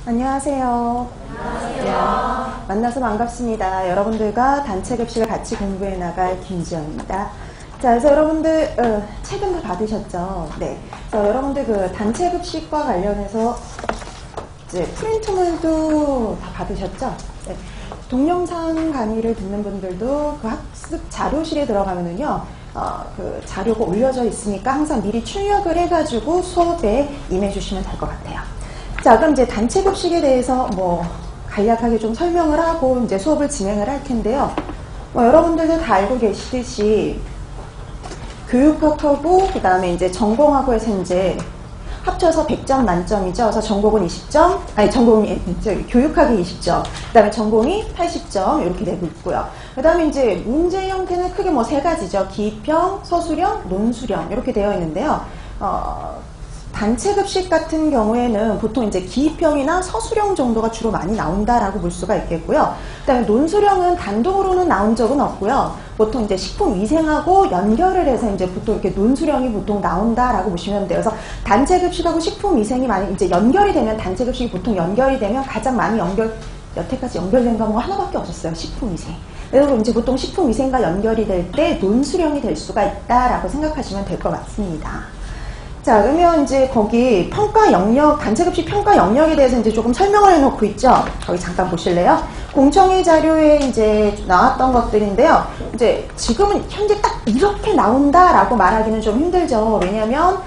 안녕하세요. 안녕하세요. 만나서 반갑습니다. 여러분들과 단체 급식을 같이 공부해 나갈 김지연입니다. 자, 그래서 여러분들 책은 다 받으셨죠? 네. 그래서 여러분들 그 단체 급식과 관련해서 이제 프린트물도 다 받으셨죠? 네. 동영상 강의를 듣는 분들도 그 학습 자료실에 들어가면은요, 그 자료가 올려져 있으니까 항상 미리 출력을 해가지고 수업에 임해주시면 될 것 같아요. 자, 그럼 이제 단체 급식에 대해서 간략하게 좀 설명을 하고 이제 수업을 진행을 할 텐데요. 여러분들도 다 알고 계시듯이 교육학하고 그 다음에 이제 전공하고에서 이제 합쳐서 100점 만점이죠. 그래서 전공은 20점, 교육학이 20점, 그 다음에 전공이 80점 이렇게 되고 있고요. 그 다음에 이제 문제 형태는 크게 세 가지죠. 기평, 서술형, 논술형 이렇게 되어 있는데요. 단체 급식 같은 경우에는 보통 이제 기입형이나 서술형 정도가 주로 많이 나온다라고 볼 수가 있겠고요. 그다음에 논술형은 단독으로는 나온 적은 없고요. 보통 이제 식품위생하고 연결을 해서 이제 보통 이렇게 논술형이 보통 나온다라고 보시면 돼요. 그래서 단체 급식하고 식품위생이 많이 이제 연결이 되면 단체 급식이 보통 연결이 되면 가장 많이 여태까지 연결된 과목은 하나밖에 없었어요. 식품위생. 그래서 이제 보통 식품위생과 연결이 될 때 논술형이 될 수가 있다라고 생각하시면 될 것 같습니다. 자, 그러면 이제 거기 평가 영역, 단체 급식 평가 영역에 대해서 이제 조금 설명을 해놓고 있죠. 거기 잠깐 보실래요? 공청회 자료에 이제 나왔던 것들인데요. 이제 지금은 현재 딱 이렇게 나온다라고 말하기는 좀 힘들죠. 왜냐면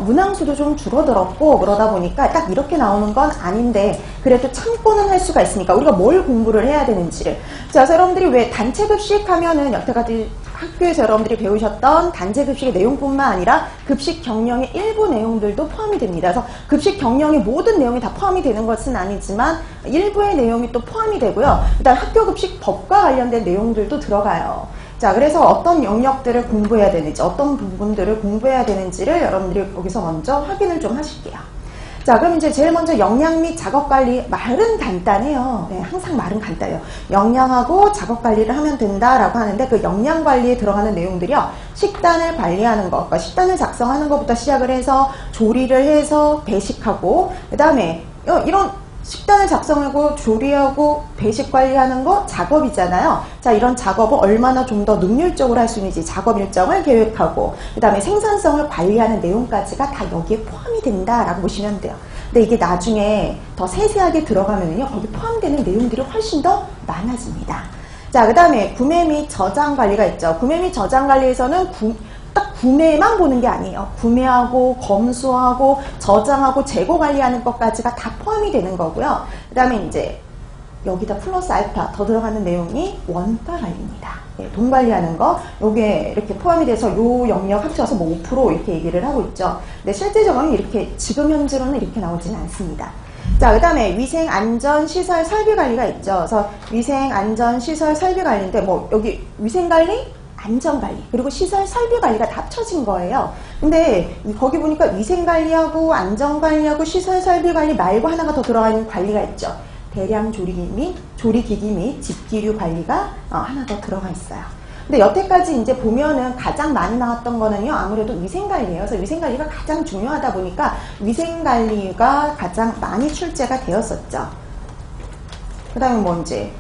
문항수도 좀 줄어들었고 그러다 보니까 딱 이렇게 나오는 건 아닌데 그래도 참고는 할 수가 있으니까 우리가 뭘 공부를 해야 되는지를. 자, 그래서 여러분들이 왜 단체 급식 하면은 여태까지 학교에서 여러분들이 배우셨던 단체 급식의 내용뿐만 아니라 급식 경영의 일부 내용들도 포함이 됩니다. 그래서 급식 경영의 모든 내용이 다 포함이 되는 것은 아니지만 일부의 내용이 또 포함이 되고요. 일단 학교 급식 법과 관련된 내용들도 들어가요. 자, 그래서 어떤 영역들을 공부해야 되는지, 어떤 부분들을 공부해야 되는지를 여러분들이 여기서 먼저 확인을 좀 하실게요. 자, 그럼 이제 제일 먼저 영양 및 작업관리. 말은 간단해요. 네, 항상 말은 간단해요. 영양하고 작업관리를 하면 된다라고 하는데 그 영양관리에 들어가는 내용들이요. 식단을 관리하는 것, 그러니까 식단을 작성하는 것부터 시작을 해서 조리를 해서 배식하고 그 다음에 이런 식단을 작성하고 조리하고 배식 관리하는 거 작업이잖아요. 자, 이런 작업을 얼마나 좀 더 능률적으로 할 수 있는지 작업 일정을 계획하고 그 다음에 생산성을 관리하는 내용까지가 다 여기에 포함이 된다라고 보시면 돼요. 근데 이게 나중에 더 세세하게 들어가면요 거기 포함되는 내용들이 훨씬 더 많아집니다. 자, 그 다음에 구매 및 저장 관리가 있죠. 구매 및 저장 관리에서는 딱 구매만 보는 게 아니에요. 구매하고 검수하고 저장하고 재고 관리하는 것까지가 다 포함이 되는 거고요. 그 다음에 이제 여기다 플러스 알파 더 들어가는 내용이 원가 관리입니다. 네, 돈 관리하는 거 요게 이렇게 포함이 돼서 요 영역 합쳐서 5% 이렇게 얘기를 하고 있죠. 근데 실제적으로는 이렇게 지금 현재로는 이렇게 나오지는 않습니다. 자, 그 다음에 위생, 안전, 시설, 설비 관리가 있죠. 그래서 위생, 안전, 시설, 설비 관리인데 여기 위생 관리, 안전 관리, 그리고 시설 설비 관리가 다 합쳐진 거예요. 근데 거기 보니까 위생 관리하고 안전 관리하고 시설 설비 관리 말고 하나가 더 들어가는 관리가 있죠. 대량 조리기기 및 집기류 관리가 하나 더 들어가 있어요. 근데 여태까지 이제 보면은 가장 많이 나왔던 거는요, 아무래도 위생관리예요. 그래서 위생관리가 가장 중요하다 보니까 위생관리가 가장 많이 출제가 되었었죠. 그 다음에 이제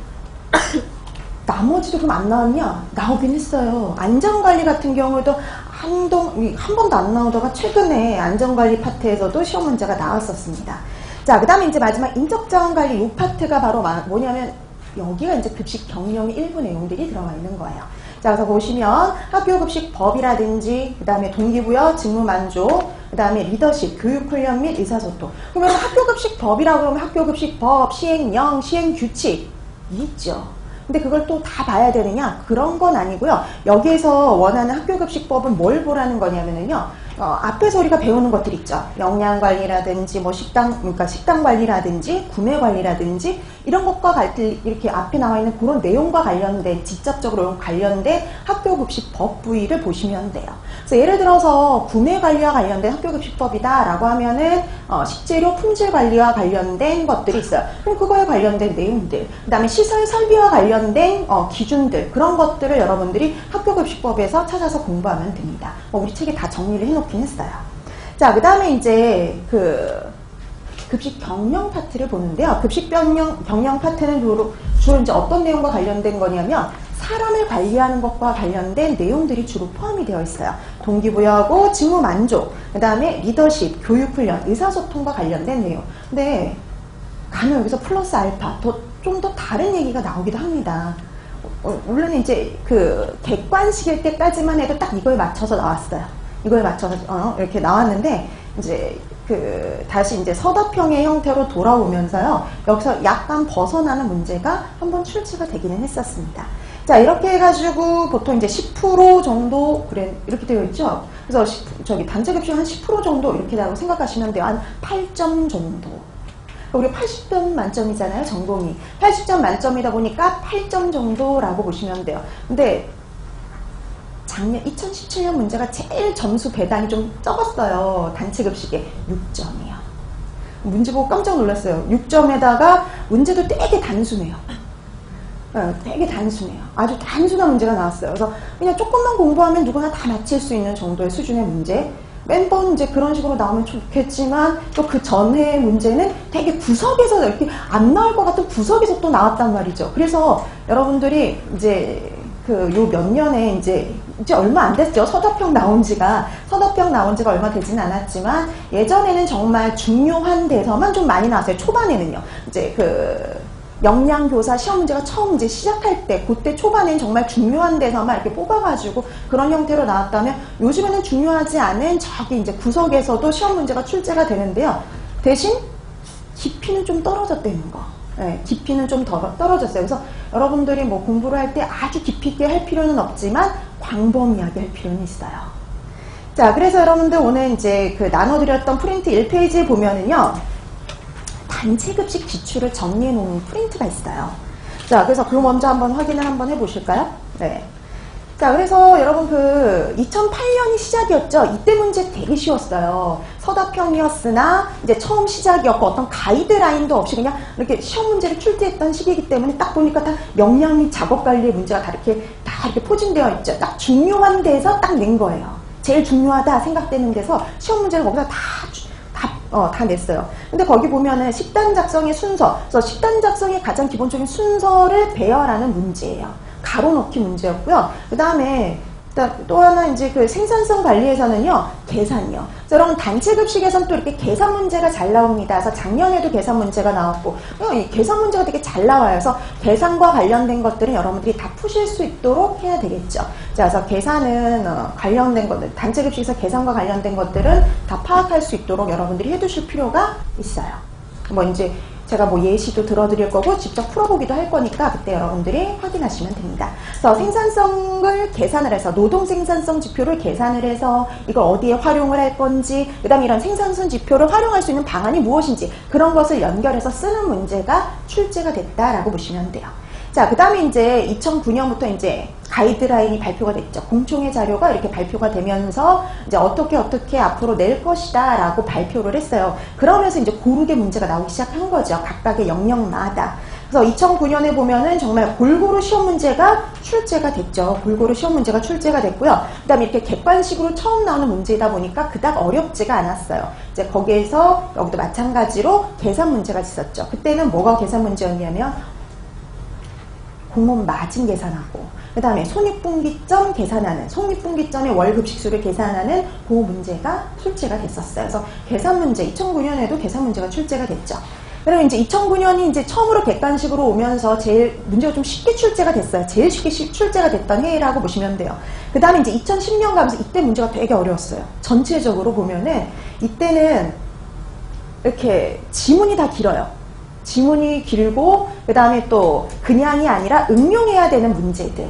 나머지도 그럼 안 나왔냐? 나오긴 했어요. 안전관리 같은 경우도 한 번도 안 나오다가 최근에 안전관리 파트에서도 시험 문제가 나왔었습니다. 자, 그 다음에 이제 마지막 인적자원관리 이 파트가 바로 뭐냐면 여기가 이제 급식 경영의 일부 내용들이 들어가 있는 거예요. 자, 그래서 보시면 학교급식법이라든지 그 다음에 동기부여, 직무만족, 그 다음에 리더십, 교육훈련 및 의사소통. 그러면 학교급식법이라고 그러면 학교급식법, 시행령, 시행규칙 있죠. 근데 그걸 또 다 봐야 되느냐? 그런 건 아니고요. 여기에서 원하는 학교급식법은 뭘 보라는 거냐면요. 앞에서 우리가 배우는 것들 있죠. 영양관리라든지 그러니까 식단 관리라든지 구매 관리라든지 이런 것과 이렇게 앞에 나와 있는 그런 내용과 관련된 직접적으로 관련된 학교급식법 부위를 보시면 돼요. 그래서 예를 들어서 구매 관리와 관련된 학교급식법이다라고 하면은 식재료 품질 관리와 관련된 것들이 있어요. 그럼 그거에 관련된 내용들, 그 다음에 시설 설비와 관련된 기준들, 그런 것들을 여러분들이 학교급식법에서 찾아서 공부하면 됩니다. 우리 책에 다 정리를 해놓긴 했어요. 자, 그 다음에 이제 그 급식 경영 파트를 보는데요. 급식 경영 파트는 주로 이제 어떤 내용과 관련된 거냐면 사람을 관리하는 것과 관련된 내용들이 주로 포함이 되어 있어요. 동기부여하고 직무 만족, 그 다음에 리더십, 교육훈련, 의사소통과 관련된 내용. 근데 가면 여기서 플러스 알파, 좀 더 다른 얘기가 나오기도 합니다. 물론 이제 그 객관식일 때까지만 해도 딱 이거에 맞춰서 나왔어요. 이거에 맞춰서 이렇게 나왔는데 이제 다시 이제 서답형의 형태로 돌아오면서요. 여기서 약간 벗어나는 문제가 한번 출제가 되기는 했었습니다. 자, 이렇게 해가지고 보통 이제 10% 정도 이렇게 되어 있죠. 그래서 단체급식 한 10% 정도 이렇게라고 생각하시면 돼요. 한 8점 정도. 우리 80점 만점이잖아요, 전공이. 80점 만점이다 보니까 8점 정도라고 보시면 돼요. 근데 작년 2017년 문제가 제일 점수 배당이 좀 적었어요. 단체급식에 6점이요. 문제 보고 깜짝 놀랐어요. 6점에다가 문제도 되게 단순해요. 되게 단순해요. 아주 단순한 문제가 나왔어요. 그래서 그냥 조금만 공부하면 누구나 다 맞힐 수 있는 정도의 수준의 문제. 매번 이제 그런 식으로 나오면 좋겠지만 또 그 전에 문제는 되게 구석에서 이렇게 안 나올 것 같은 구석에서 또 나왔단 말이죠. 그래서 여러분들이 이제 요 몇 년에 이제 얼마 안 됐죠. 서답형 나온 지가 얼마 되진 않았지만 예전에는 정말 중요한 데서만 좀 많이 나왔어요. 초반에는요. 이제 역량교사 시험 문제가 처음 이제 시작할 때, 그때 초반엔 정말 중요한 데서만 이렇게 뽑아가지고 그런 형태로 나왔다면 요즘에는 중요하지 않은 저기 이제 구석에서도 시험 문제가 출제가 되는데요. 대신 깊이는 좀 떨어졌다는 거. 네, 깊이는 좀 떨어졌어요. 그래서 여러분들이 뭐 공부를 할 때 아주 깊이 있게 할 필요는 없지만 광범위하게 할 필요는 있어요. 자, 그래서 여러분들 오늘 이제 나눠드렸던 프린트 1페이지에 보면은요. 단체급식 기출을 정리해 놓은 프린트가 있어요. 자, 그래서 그거 먼저 확인을 한번 해보실까요? 네. 자, 그래서 여러분 2008년이 시작이었죠. 이때 문제 되게 쉬웠어요. 서답형이었으나 이제 처음 시작이었고 어떤 가이드라인도 없이 그냥 이렇게 시험 문제를 출제했던 시기이기 때문에 딱 보니까 다 역량 및 작업 관리의 문제가 다 이렇게 포진되어 있죠. 딱 중요한 데서 딱 낸 거예요. 제일 중요하다 생각되는 데서 시험 문제를 거기서 다 냈어요. 근데 거기 보면은 식단 작성의 순서, 그래서 식단 작성의 가장 기본적인 순서를 배열하는 문제예요. 가로 넣기 문제였고요. 그 다음에 또 하나 이제 생산성 관리에서는요, 계산이요. 그래서 여러분 단체급식에서는 또 이렇게 계산 문제가 잘 나옵니다. 그래서 작년에도 계산 문제가 나왔고, 이 계산 문제가 되게 잘 나와요. 그래서 계산과 관련된 것들은 여러분들이 다 푸실 수 있도록 해야 되겠죠. 자, 그래서 계산은 관련된 것들, 단체급식에서 계산과 관련된 것들은 다 파악할 수 있도록 여러분들이 해두실 필요가 있어요. 뭐 이제 제가 뭐 예시도 들어드릴 거고 직접 풀어보기도 할 거니까 그때 여러분들이 확인하시면 됩니다. 그래서 생산성을 계산을 해서 노동 생산성 지표를 계산을 해서 이걸 어디에 활용을 할 건지, 그 다음에 이런 생산성 지표를 활용할 수 있는 방안이 무엇인지 그런 것을 연결해서 쓰는 문제가 출제가 됐다라고 보시면 돼요. 자, 그 다음에 이제 2009년부터 이제 가이드라인이 발표가 됐죠. 공청회 자료가 이렇게 발표가 되면서 이제 어떻게 앞으로 낼 것이다 라고 발표를 했어요. 그러면서 이제 고르게 문제가 나오기 시작한 거죠. 각각의 영역마다. 그래서 2009년에 보면은 정말 골고루 시험 문제가 출제가 됐죠. 골고루 시험 문제가 출제가 됐고요. 그 다음에 이렇게 객관식으로 처음 나오는 문제이다 보니까 그닥 어렵지가 않았어요. 이제 거기에서 여기도 마찬가지로 계산 문제가 있었죠. 그때는 뭐가 계산 문제였냐면 공무원 마진 계산하고, 그 다음에 손익분기점 계산하는, 손익분기점의 월급식수를 계산하는 그 문제가 출제가 됐었어요. 그래서 계산 문제, 2009년에도 계산 문제가 출제가 됐죠. 그러면 이제 2009년이 이제 처음으로 객관식으로 오면서 제일 문제가 좀 쉽게 출제가 됐어요. 제일 쉽게 출제가 됐던 해라고 보시면 돼요. 그 다음에 이제 2010년 가면서 이때 문제가 되게 어려웠어요. 전체적으로 보면은 이때는 이렇게 지문이 다 길어요. 지문이 길고, 그 다음에 또 그냥이 아니라 응용해야 되는 문제들.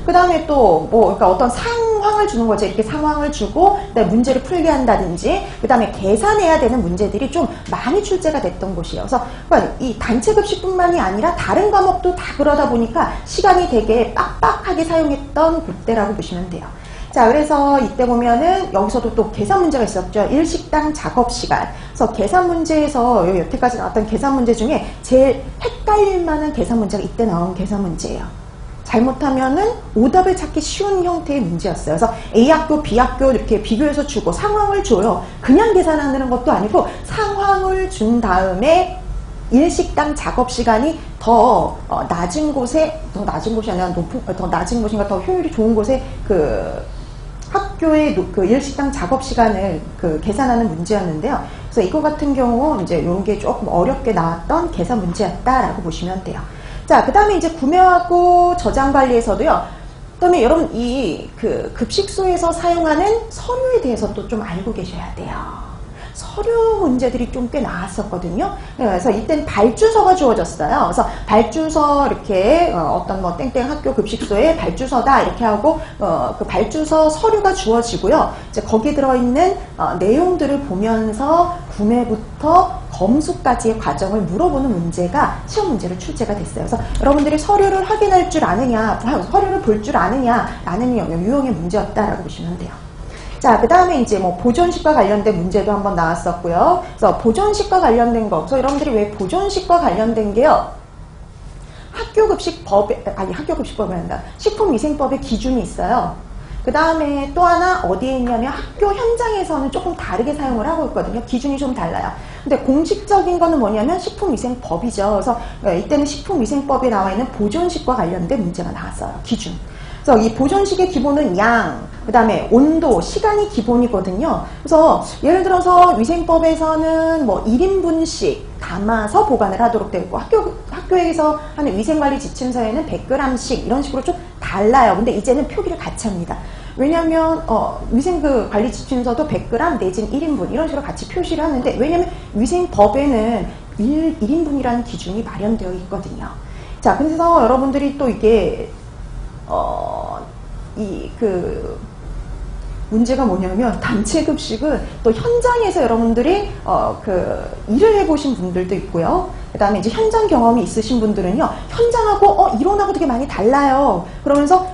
그 다음에 또 그러니까 어떤 상황을 주는 거죠. 이렇게 상황을 주고 그다음에 문제를 풀게 한다든지, 그 다음에 계산해야 되는 문제들이 좀 많이 출제가 됐던 곳이에요. 그래서 그러니까 이 단체급식뿐만이 아니라 다른 과목도 다 그러다 보니까 시간이 되게 빡빡하게 사용했던 그때라고 보시면 돼요. 자, 그래서 이때 보면은 여기서도 또 계산 문제가 있었죠. 일식당 작업시간. 그래서 계산 문제에서 여태까지 나왔던 계산 문제 중에 제일 헷갈릴 만한 계산 문제가 이때 나온 계산 문제예요. 잘못하면은 오답을 찾기 쉬운 형태의 문제였어요. 그래서 A학교, B학교 이렇게 비교해서 주고 상황을 줘요. 그냥 계산하는 것도 아니고 상황을 준 다음에 일식당 작업 시간이 더 낮은 곳에, 더 낮은 곳이 아니라 더 낮은 곳인가 더 효율이 좋은 곳에 그 학교의 그 일식당 작업 시간을 그 계산하는 문제였는데요. 그래서 이거 같은 경우 이제 이런 게 조금 어렵게 나왔던 계산 문제였다라고 보시면 돼요. 자, 그 다음에 이제 구매하고 저장 관리에서도요. 그 다음에 여러분 이 그 급식소에서 사용하는 서류에 대해서 또 좀 알고 계셔야 돼요. 서류 문제들이 좀 꽤 나왔었거든요. 그래서 이때는 발주서가 주어졌어요. 그래서 발주서 이렇게 어떤 뭐 땡땡 학교 급식소에 발주서다 이렇게 하고 그 발주서 서류가 주어지고요. 이제 거기 들어있는 내용들을 보면서 구매부터 검수까지의 과정을 물어보는 문제가 시험 문제로 출제가 됐어요. 그래서 여러분들이 서류를 확인할 줄 아느냐, 서류를 볼 줄 아느냐라는 유형의 문제였다라고 보시면 돼요. 자, 그 다음에 이제 뭐 보존식과 관련된 문제도 한번 나왔었고요. 그래서 보존식과 관련된 거. 그래서 여러분들이 왜 보존식과 관련된 게요. 학교급식법이 아니라 식품위생법의 기준이 있어요. 그 다음에 또 하나 어디에 있냐면 학교 현장에서는 조금 다르게 사용을 하고 있거든요. 기준이 좀 달라요. 근데 공식적인 거는 뭐냐면 식품위생법이죠. 그래서 이때는 식품위생법에 나와 있는 보존식과 관련된 문제가 나왔어요. 기준. 그래서 이 보존식의 기본은 양, 그 다음에 온도, 시간이 기본이거든요. 그래서 예를 들어서 위생법에서는 뭐 1인분씩 담아서 보관을 하도록 되어 있고 학교에서 하는 위생관리 지침서에는 100g씩 이런 식으로 좀 달라요. 근데 이제는 표기를 같이 합니다. 왜냐하면 위생 그 관리 지침서도 100g 내지는 1인분 이런 식으로 같이 표시를 하는데 왜냐하면 위생법에는 1인분이라는 기준이 마련되어 있거든요. 자, 그래서 여러분들이 또 이게 문제가 뭐냐면 단체 급식은 또 현장에서 여러분들이 일을 해보신 분들도 있고요. 그 다음에 이제 현장 경험이 있으신 분들은요, 현장하고 이론하고 되게 많이 달라요. 그러면서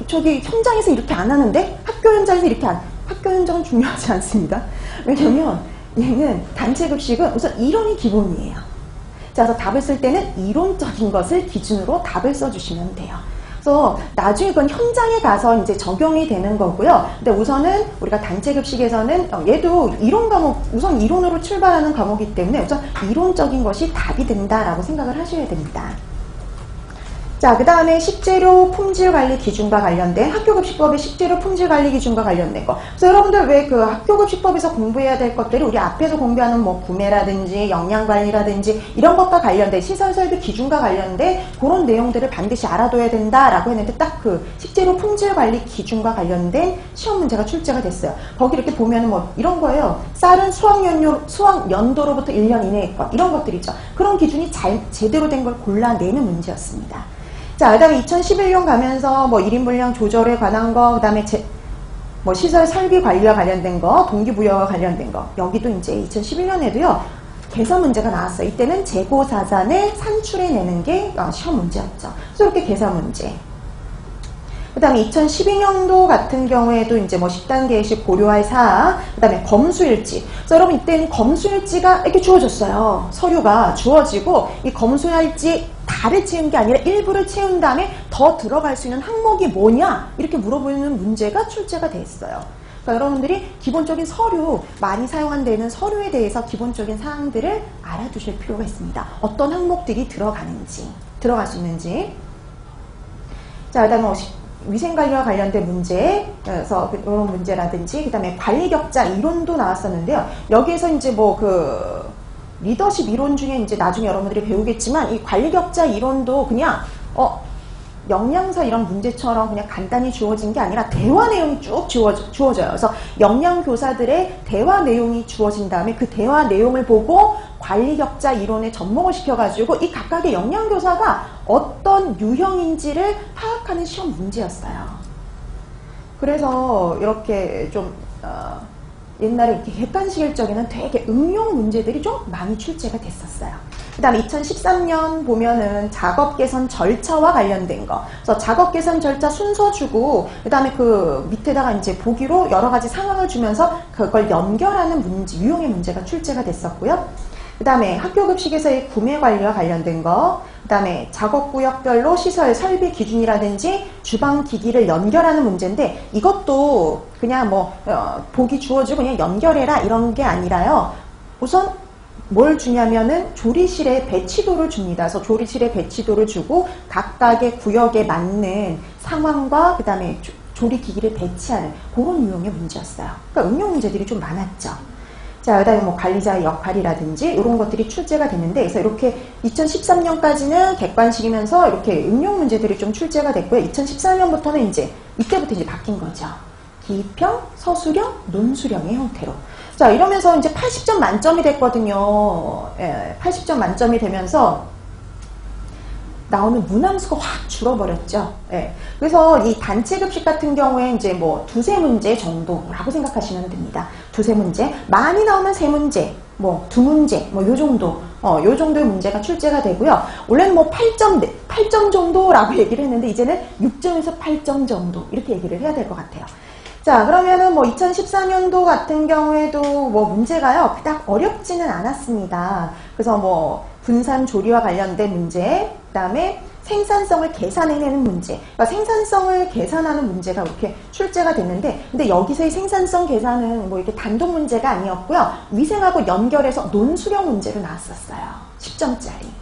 저기 현장에서 이렇게 안 하는데 학교 현장에서 이렇게 학교 현장은 중요하지 않습니다. 왜냐면 얘는 단체 급식은 우선 이론이 기본이에요. 자, 그래서 답을 쓸 때는 이론적인 것을 기준으로 답을 써주시면 돼요. 그래서 나중에 그건 현장에 가서 이제 적용이 되는 거고요. 근데 우선은 우리가 단체 급식에서는 얘도 이론 과목, 우선 이론으로 출발하는 과목이기 때문에 우선 이론적인 것이 답이 된다라고 생각을 하셔야 됩니다. 자, 그 다음에 식재료 품질 관리 기준과 관련된 학교급식법의 식재료 품질 관리 기준과 관련된 거. 그래서 여러분들 왜 그 학교급식법에서 공부해야 될 것들이 우리 앞에서 공부하는 뭐 구매라든지 영양 관리라든지 이런 것과 관련된 시설 설비 기준과 관련된 그런 내용들을 반드시 알아둬야 된다라고 했는데 딱 그 식재료 품질 관리 기준과 관련된 시험 문제가 출제가 됐어요. 거기 이렇게 보면은 뭐 이런 거예요. 쌀은 수확 연도로부터 1년 이내의 것 이런 것들이죠. 그런 기준이 제대로 된 걸 골라내는 문제였습니다. 자, 그 다음에 2011년 가면서 뭐 1인 분량 조절에 관한 거, 그 다음에 뭐 시설 설비 관리와 관련된 거, 동기부여와 관련된 거. 여기도 이제 2011년에도요, 계산 문제가 나왔어요. 이때는 재고 자산을 산출해내는 게 시험 문제였죠. 그래서 이렇게 계산 문제. 그 다음에 2012년도 같은 경우에도 이제 뭐 식단 개시 고려할 사항, 그 다음에 검수일지. 그래서 여러분 이때는 검수일지가 이렇게 주어졌어요. 서류가 주어지고 이 검수일지 다를 채운 게 아니라 일부를 채운 다음에 더 들어갈 수 있는 항목이 뭐냐 이렇게 물어보는 문제가 출제가 됐어요. 그러니까 여러분들이 기본적인 서류, 많이 사용되는 서류에 대해서 기본적인 사항들을 알아두실 필요가 있습니다. 어떤 항목들이 들어갈 수 있는지. 자, 그 다음에 위생관리와 관련된 문제, 그래서 이런 문제라든지, 그 다음에 관리격자 이론도 나왔었는데요. 여기에서 이제 뭐 리더십 이론 중에 이제 나중에 여러분들이 배우겠지만, 이 관리격자 이론도 그냥, 영양사 이런 문제처럼 그냥 간단히 주어진 게 아니라 대화 내용이 쭉 주어져요. 그래서 영양교사들의 대화 내용이 주어진 다음에 그 대화 내용을 보고 관리격자 이론에 접목을 시켜가지고 이 각각의 영양교사가 어떤 유형인지를 파악하는 시험 문제였어요. 그래서 이렇게 좀 옛날에 이렇게 객관식일 적에는 되게 응용 문제들이 좀 많이 출제가 됐었어요. 그 다음에 2013년 보면은 작업 개선 절차와 관련된 거. 그래서 작업 개선 절차 순서 주고, 그 다음에 그 밑에다가 이제 보기로 여러 가지 상황을 주면서 그걸 연결하는 문제, 유형의 문제가 출제가 됐었고요. 그 다음에 학교급식에서의 구매 관리와 관련된 거, 그 다음에 작업구역별로 시설, 설비 기준이라든지 주방기기를 연결하는 문제인데 이것도 그냥 뭐 보기 주어지고 그냥 연결해라 이런 게 아니라요. 우선 뭘 주냐면은 조리실의 배치도를 줍니다. 그래서 조리실의 배치도를 주고 각각의 구역에 맞는 상황과 그 다음에 조리기기를 배치하는 그런 유형의 문제였어요. 그러니까 응용 문제들이 좀 많았죠. 자, 그 다음에 뭐 관리자의 역할이라든지 이런 것들이 출제가 됐는데, 그래서 이렇게 2013년까지는 객관식이면서 이렇게 응용 문제들이 좀 출제가 됐고요. 2014년부터는 이때부터 이제 바뀐 거죠. 기평, 서술형, 논술형의 형태로. 자, 이러면서 이제 80점 만점이 됐거든요. 예, 80점 만점이 되면서 나오는 문항수가 확 줄어버렸죠. 예. 그래서 이 단체 급식 같은 경우에 이제 뭐 두세 문제 정도라고 생각하시면 됩니다. 두세 문제. 많이 나오면 세 문제, 뭐 두 문제, 뭐 요 정도, 요 정도의 문제가 출제가 되고요. 원래는 뭐 8점 정도라고 얘기를 했는데 이제는 6점에서 8점 정도 이렇게 얘기를 해야 될 것 같아요. 자, 그러면은 뭐 2014년도 같은 경우에도 뭐 문제가요, 그닥 어렵지는 않았습니다. 그래서 뭐 분산 조리와 관련된 문제, 그 다음에 생산성을 계산해내는 문제, 그러니까 생산성을 계산하는 문제가 이렇게 출제가 됐는데, 근데 여기서의 생산성 계산은 뭐 이렇게 단독 문제가 아니었고요. 위생하고 연결해서 논술형 문제로 나왔었어요. 10점짜리.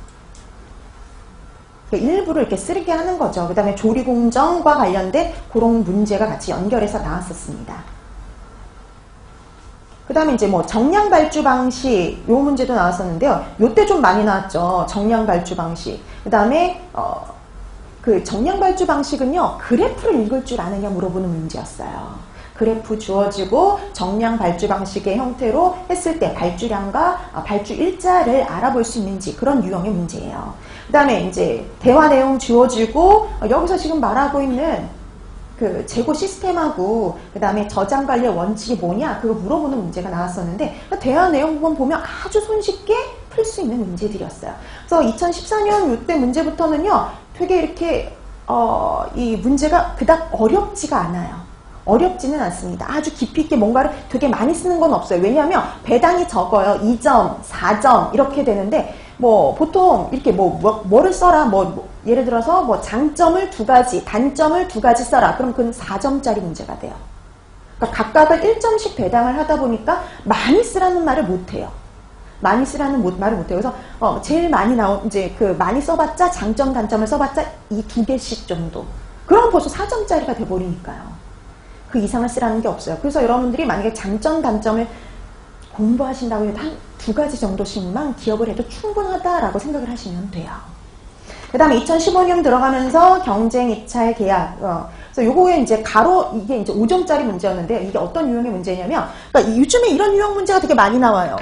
일부를 이렇게 쓰게 하는 거죠. 그 다음에 조리 공정과 관련된 그런 문제가 같이 연결해서 나왔었습니다. 그 다음에 이제 뭐 정량 발주 방식, 요 문제도 나왔었는데요. 요때 좀 많이 나왔죠. 정량 발주 방식. 그 다음에, 그 정량 발주 방식은요, 그래프를 읽을 줄 아느냐 물어보는 문제였어요. 그래프 주어지고 정량 발주 방식의 형태로 했을 때 발주량과 발주 일자를 알아볼 수 있는지 그런 유형의 문제예요. 그 다음에 이제 대화 내용 주어지고 여기서 지금 말하고 있는 그 재고 시스템하고 그 다음에 저장 관리의 원칙이 뭐냐 그거 물어보는 문제가 나왔었는데 대화 내용 부분 보면 아주 손쉽게 풀 수 있는 문제들이었어요. 그래서 2014년 이때 문제부터는요 되게 이렇게 이 문제가 그닥 어렵지가 않아요. 어렵지는 않습니다. 아주 깊이 있게 뭔가를 되게 많이 쓰는 건 없어요. 왜냐하면 배당이 적어요. 2점, 4점 이렇게 되는데 뭐 보통 이렇게 뭐를 써라 예를 들어서 뭐 장점을 2가지, 단점을 2가지 써라. 그럼 그건 4점짜리 문제가 돼요. 그러니까 각각을 1점씩 배당을 하다 보니까 많이 쓰라는 말을 못 해요. 많이 쓰라는 말을 못 해요. 그래서 제일 많이 이제 그 많이 써봤자 장점, 단점을 써봤자 이 2개씩 정도. 그럼 벌써 4점짜리가 돼버리니까요. 그 이상을 쓰라는 게 없어요. 그래서 여러분들이 만약에 장점, 단점을 공부하신다고 해도 한 2가지 정도씩만 기억을 해도 충분하다라고 생각을 하시면 돼요. 그 다음에 2015년 들어가면서 경쟁 입찰 계약. 그래서 요거에 이제 이게 이제 5점짜리 문제였는데 이게 어떤 유형의 문제냐면, 그러니까 요즘에 이런 유형 문제가 되게 많이 나와요.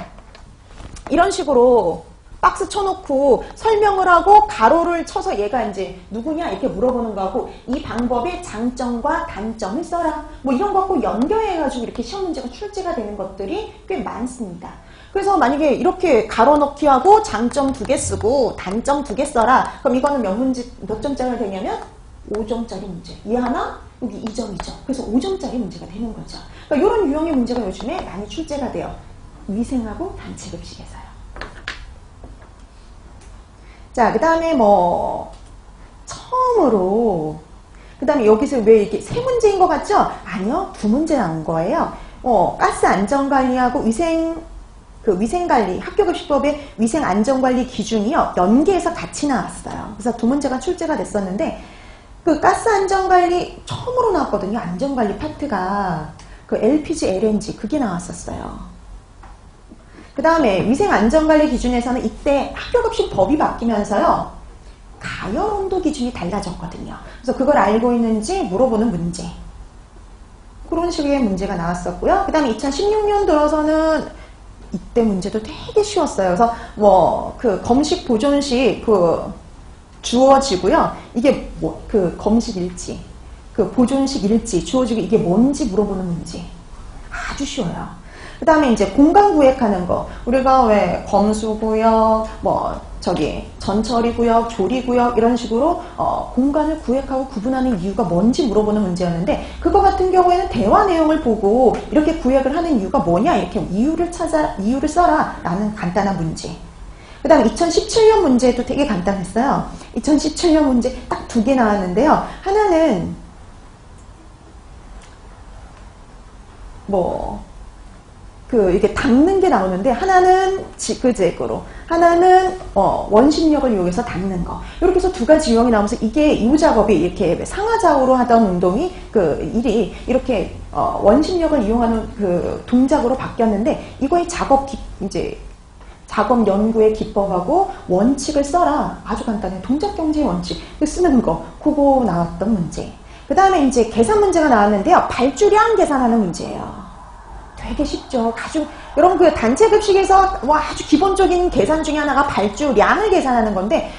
이런 식으로 박스 쳐놓고 설명을 하고 가로를 쳐서 얘가 이제 누구냐 이렇게 물어보는 거하고 이 방법의 장점과 단점을 써라 뭐 이런 거 갖고 연결해가지고 이렇게 시험 문제가 출제가 되는 것들이 꽤 많습니다. 그래서 만약에 이렇게 가로 넣기 하고 장점 2개 쓰고 단점 2개 써라 그럼 이거는 몇 점짜리가 되냐면 5점짜리 문제. 이 하나 여기 2점이죠. 그래서 5점짜리 문제가 되는 거죠. 그러니까 이런 유형의 문제가 요즘에 많이 출제가 돼요. 위생하고 단체 급식에서요. 자, 그 다음에 뭐 처음으로 그 다음에 여기서 왜 이렇게 3문제인 것 같죠? 아니요, 2문제 나온 거예요. 가스 안전관리하고 위생관리, 학교급식법의 위생안전관리 기준이요 연계해서 같이 나왔어요. 그래서 2문제가 출제가 됐었는데 그 가스 안전관리 처음으로 나왔거든요. 안전관리 파트가 그 LPG, LNG 그게 나왔었어요. 그 다음에 위생안전관리 기준에서는 이때 학교급식 법이 바뀌면서요 가열온도 기준이 달라졌거든요. 그래서 그걸 알고 있는지 물어보는 문제 그런 식의 문제가 나왔었고요. 그 다음에 2016년 들어서는 이때 문제도 되게 쉬웠어요. 그래서 뭐 그 검식 보존식 주어지고요. 이게 뭐 그 검식 일지, 그 보존식 일지 주어지고 이게 뭔지 물어보는 문제 아주 쉬워요. 그 다음에 이제 공간 구획하는 거. 우리가 왜 검수구역, 전처리구역, 조리구역 이런 식으로 공간을 구획하고 구분하는 이유가 뭔지 물어보는 문제였는데 그거 같은 경우에는 대화 내용을 보고 이렇게 구획을 하는 이유가 뭐냐 이렇게 이유를 써라 라는 간단한 문제. 그 다음에 2017년 문제도 되게 간단했어요. 2017년 문제 딱 2개 나왔는데요. 하나는 이게 닦는 게 나오는데, 하나는 지그재그로, 하나는 원심력을 이용해서 닦는 거. 이렇게 해서 2가지 유형이 나오면서 이게 이후 작업이 이렇게 상하좌우로 하던 운동이 일이 이렇게 원심력을 이용하는 동작으로 바뀌었는데, 이거의 작업 연구의 기법하고 원칙을 써라. 아주 간단해. 동작 경제의 원칙 쓰는 거. 그거 나왔던 문제. 그 다음에 이제 계산 문제가 나왔는데요. 발주량 계산하는 문제예요. 되게 쉽죠. 여러분 단체 급식에서 아주 기본적인 계산 중에 하나가 발주량을 계산하는 건데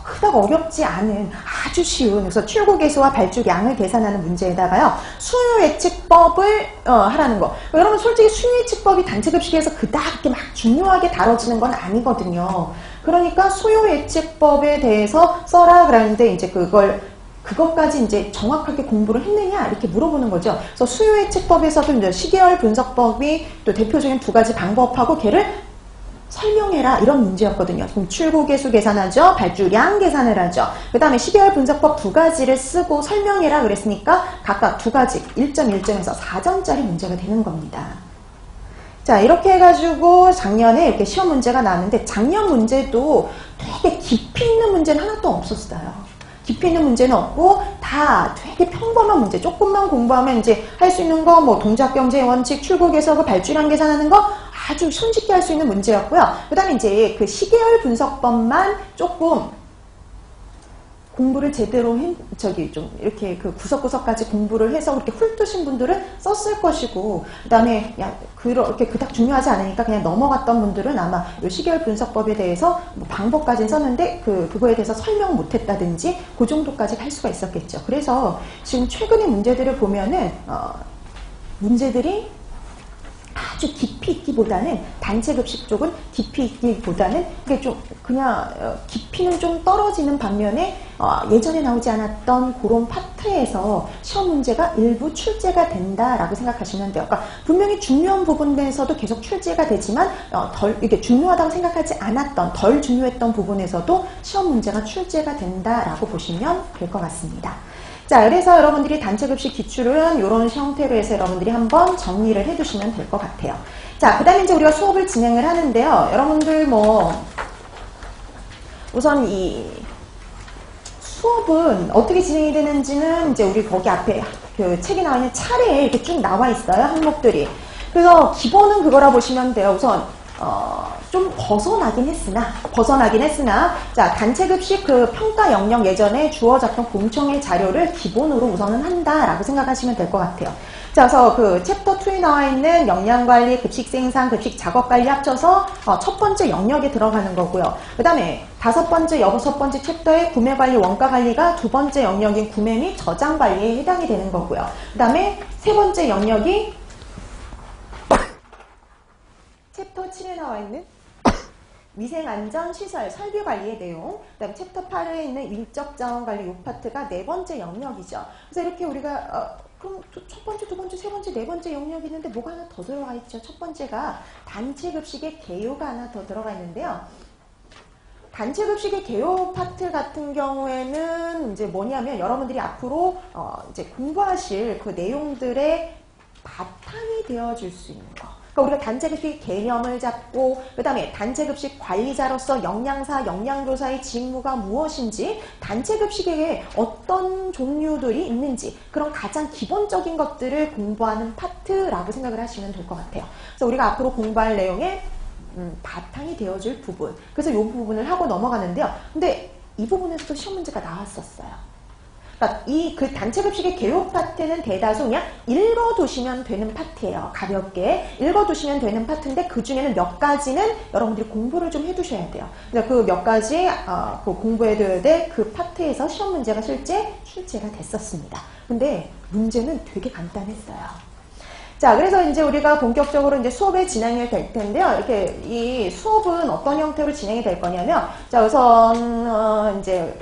그닥 어렵지 않은 아주 쉬운, 그래서 출고계수와 발주량을 계산하는 문제에다가요, 수요예측법을 하라는 거. 여러분 솔직히 수요예측법이 단체 급식에서 그닥 이렇게 막 중요하게 다뤄지는 건 아니거든요. 그러니까 수요예측법에 대해서 써라 그러는데, 이제 그것까지 이제 정확하게 공부를 했느냐 이렇게 물어보는 거죠. 그래서 수요예측법에서도 이제 시계열 분석법이 또 대표적인 2가지 방법하고 걔를 설명해라 이런 문제였거든요. 그럼 출고계수 계산하죠. 발주량 계산을 하죠. 그 다음에 시계열 분석법 2가지를 쓰고 설명해라 그랬으니까 각각 2가지 1.1점에서 4점짜리 문제가 되는 겁니다. 자, 이렇게 해가지고 작년에 이렇게 시험 문제가 나왔는데, 작년 문제도 되게 깊이 있는 문제는 하나도 없었어요. 깊이 있는 문제는 없고 다 되게 평범한 문제, 조금만 공부하면 이제 할 수 있는 거, 동작 경제의 원칙, 출고계수, 발주량 계산하는 거 아주 손쉽게 할 수 있는 문제였고요. 그 다음에 이제 시계열 분석법만 조금 공부를 제대로 좀 이렇게 구석구석까지 공부를 해서 그렇게 훌뜨신 분들은 썼을 것이고, 그 다음에 그렇게 그닥 중요하지 않으니까 그냥 넘어갔던 분들은 아마 이 시계열 분석법에 대해서 방법까지는 썼는데 그거에 대해서 설명 못했다든지 그 정도까지 할 수가 있었겠죠. 그래서 지금 최근의 문제들을 보면은 문제들이 아주 깊이 있기보다는, 단체 급식 쪽은 깊이 있기보다는 깊이는 좀 떨어지는 반면에 예전에 나오지 않았던 그런 파트에서 시험 문제가 일부 출제가 된다라고 생각하시면 돼요. 그러니까 분명히 중요한 부분에서도 계속 출제가 되지만 이게 중요하다고 생각하지 않았던, 덜 중요했던 부분에서도 시험 문제가 출제가 된다라고 보시면 될 것 같습니다. 자, 그래서 여러분들이 단체 급식 기출은 이런 형태로 해서 여러분들이 한번 정리를 해두시면 될 것 같아요. 자, 그 다음에 이제 우리가 수업을 진행을 하는데요. 여러분들 우선 이 수업은 어떻게 진행이 되는지는 이제 우리 거기 앞에 책에 나와 있는 차례에 이렇게 쭉 나와 있어요. 항목들이. 그래서 기본은 그거라 보시면 돼요. 우선 좀 벗어나긴 했으나, 자, 단체급식 평가 영역 예전에 주어졌던 공청회 자료를 기본으로 우선은 한다라고 생각하시면 될 것 같아요. 자, 그래서 챕터 2에 나와 있는 역량관리, 급식 생산, 급식 작업관리 합쳐서 첫 번째 영역에 들어가는 거고요. 그 다음에 5번째, 6번째 챕터의 구매관리, 원가관리가 2번째 영역인 구매 및 저장관리에 해당이 되는 거고요. 그 다음에 3번째 영역이 챕터 7에 나와 있는 위생안전시설 설비관리의 내용, 그 다음에 챕터 8에 있는 인적자원관리 이 파트가 4번째 영역이죠. 그래서 이렇게 우리가 그럼 첫 번째, 두 번째, 세 번째, 네 번째 영역이 있는데 뭐가 하나 더 들어가 있죠. 첫 번째가 단체급식의 개요가 하나 더 들어가 있는데요. 단체급식의 개요 파트 같은 경우에는 이제 뭐냐면 여러분들이 앞으로 이제 공부하실 그 내용들의 바탕이 되어줄 수 있는 거. 그러니까 우리가 단체급식 개념을 잡고, 그 다음에 단체급식 관리자로서 영양사, 영양교사의 직무가 무엇인지, 단체급식에 어떤 종류들이 있는지, 그런 가장 기본적인 것들을 공부하는 파트라고 생각을 하시면 될 것 같아요. 그래서 우리가 앞으로 공부할 내용의 바탕이 되어줄 부분. 그래서 이 부분을 하고 넘어가는데요. 근데 이 부분에서도 시험 문제가 나왔었어요. 그러니까 그 단체급식의 개요 파트는 대다수 그냥 읽어두시면 되는 파트예요. 가볍게 읽어두시면 되는 파트인데 그 중에는 몇 가지는 여러분들이 공부를 좀 해두셔야 돼요. 그 몇 가지 공부해둬야 될 그 파트에서 시험 문제가 실제 출제가 됐었습니다. 근데 문제는 되게 간단했어요. 자, 그래서 이제 우리가 본격적으로 이제 수업에 진행이 될 텐데요. 이렇게 이 수업은 어떤 형태로 진행이 될 거냐면, 자, 우선 이제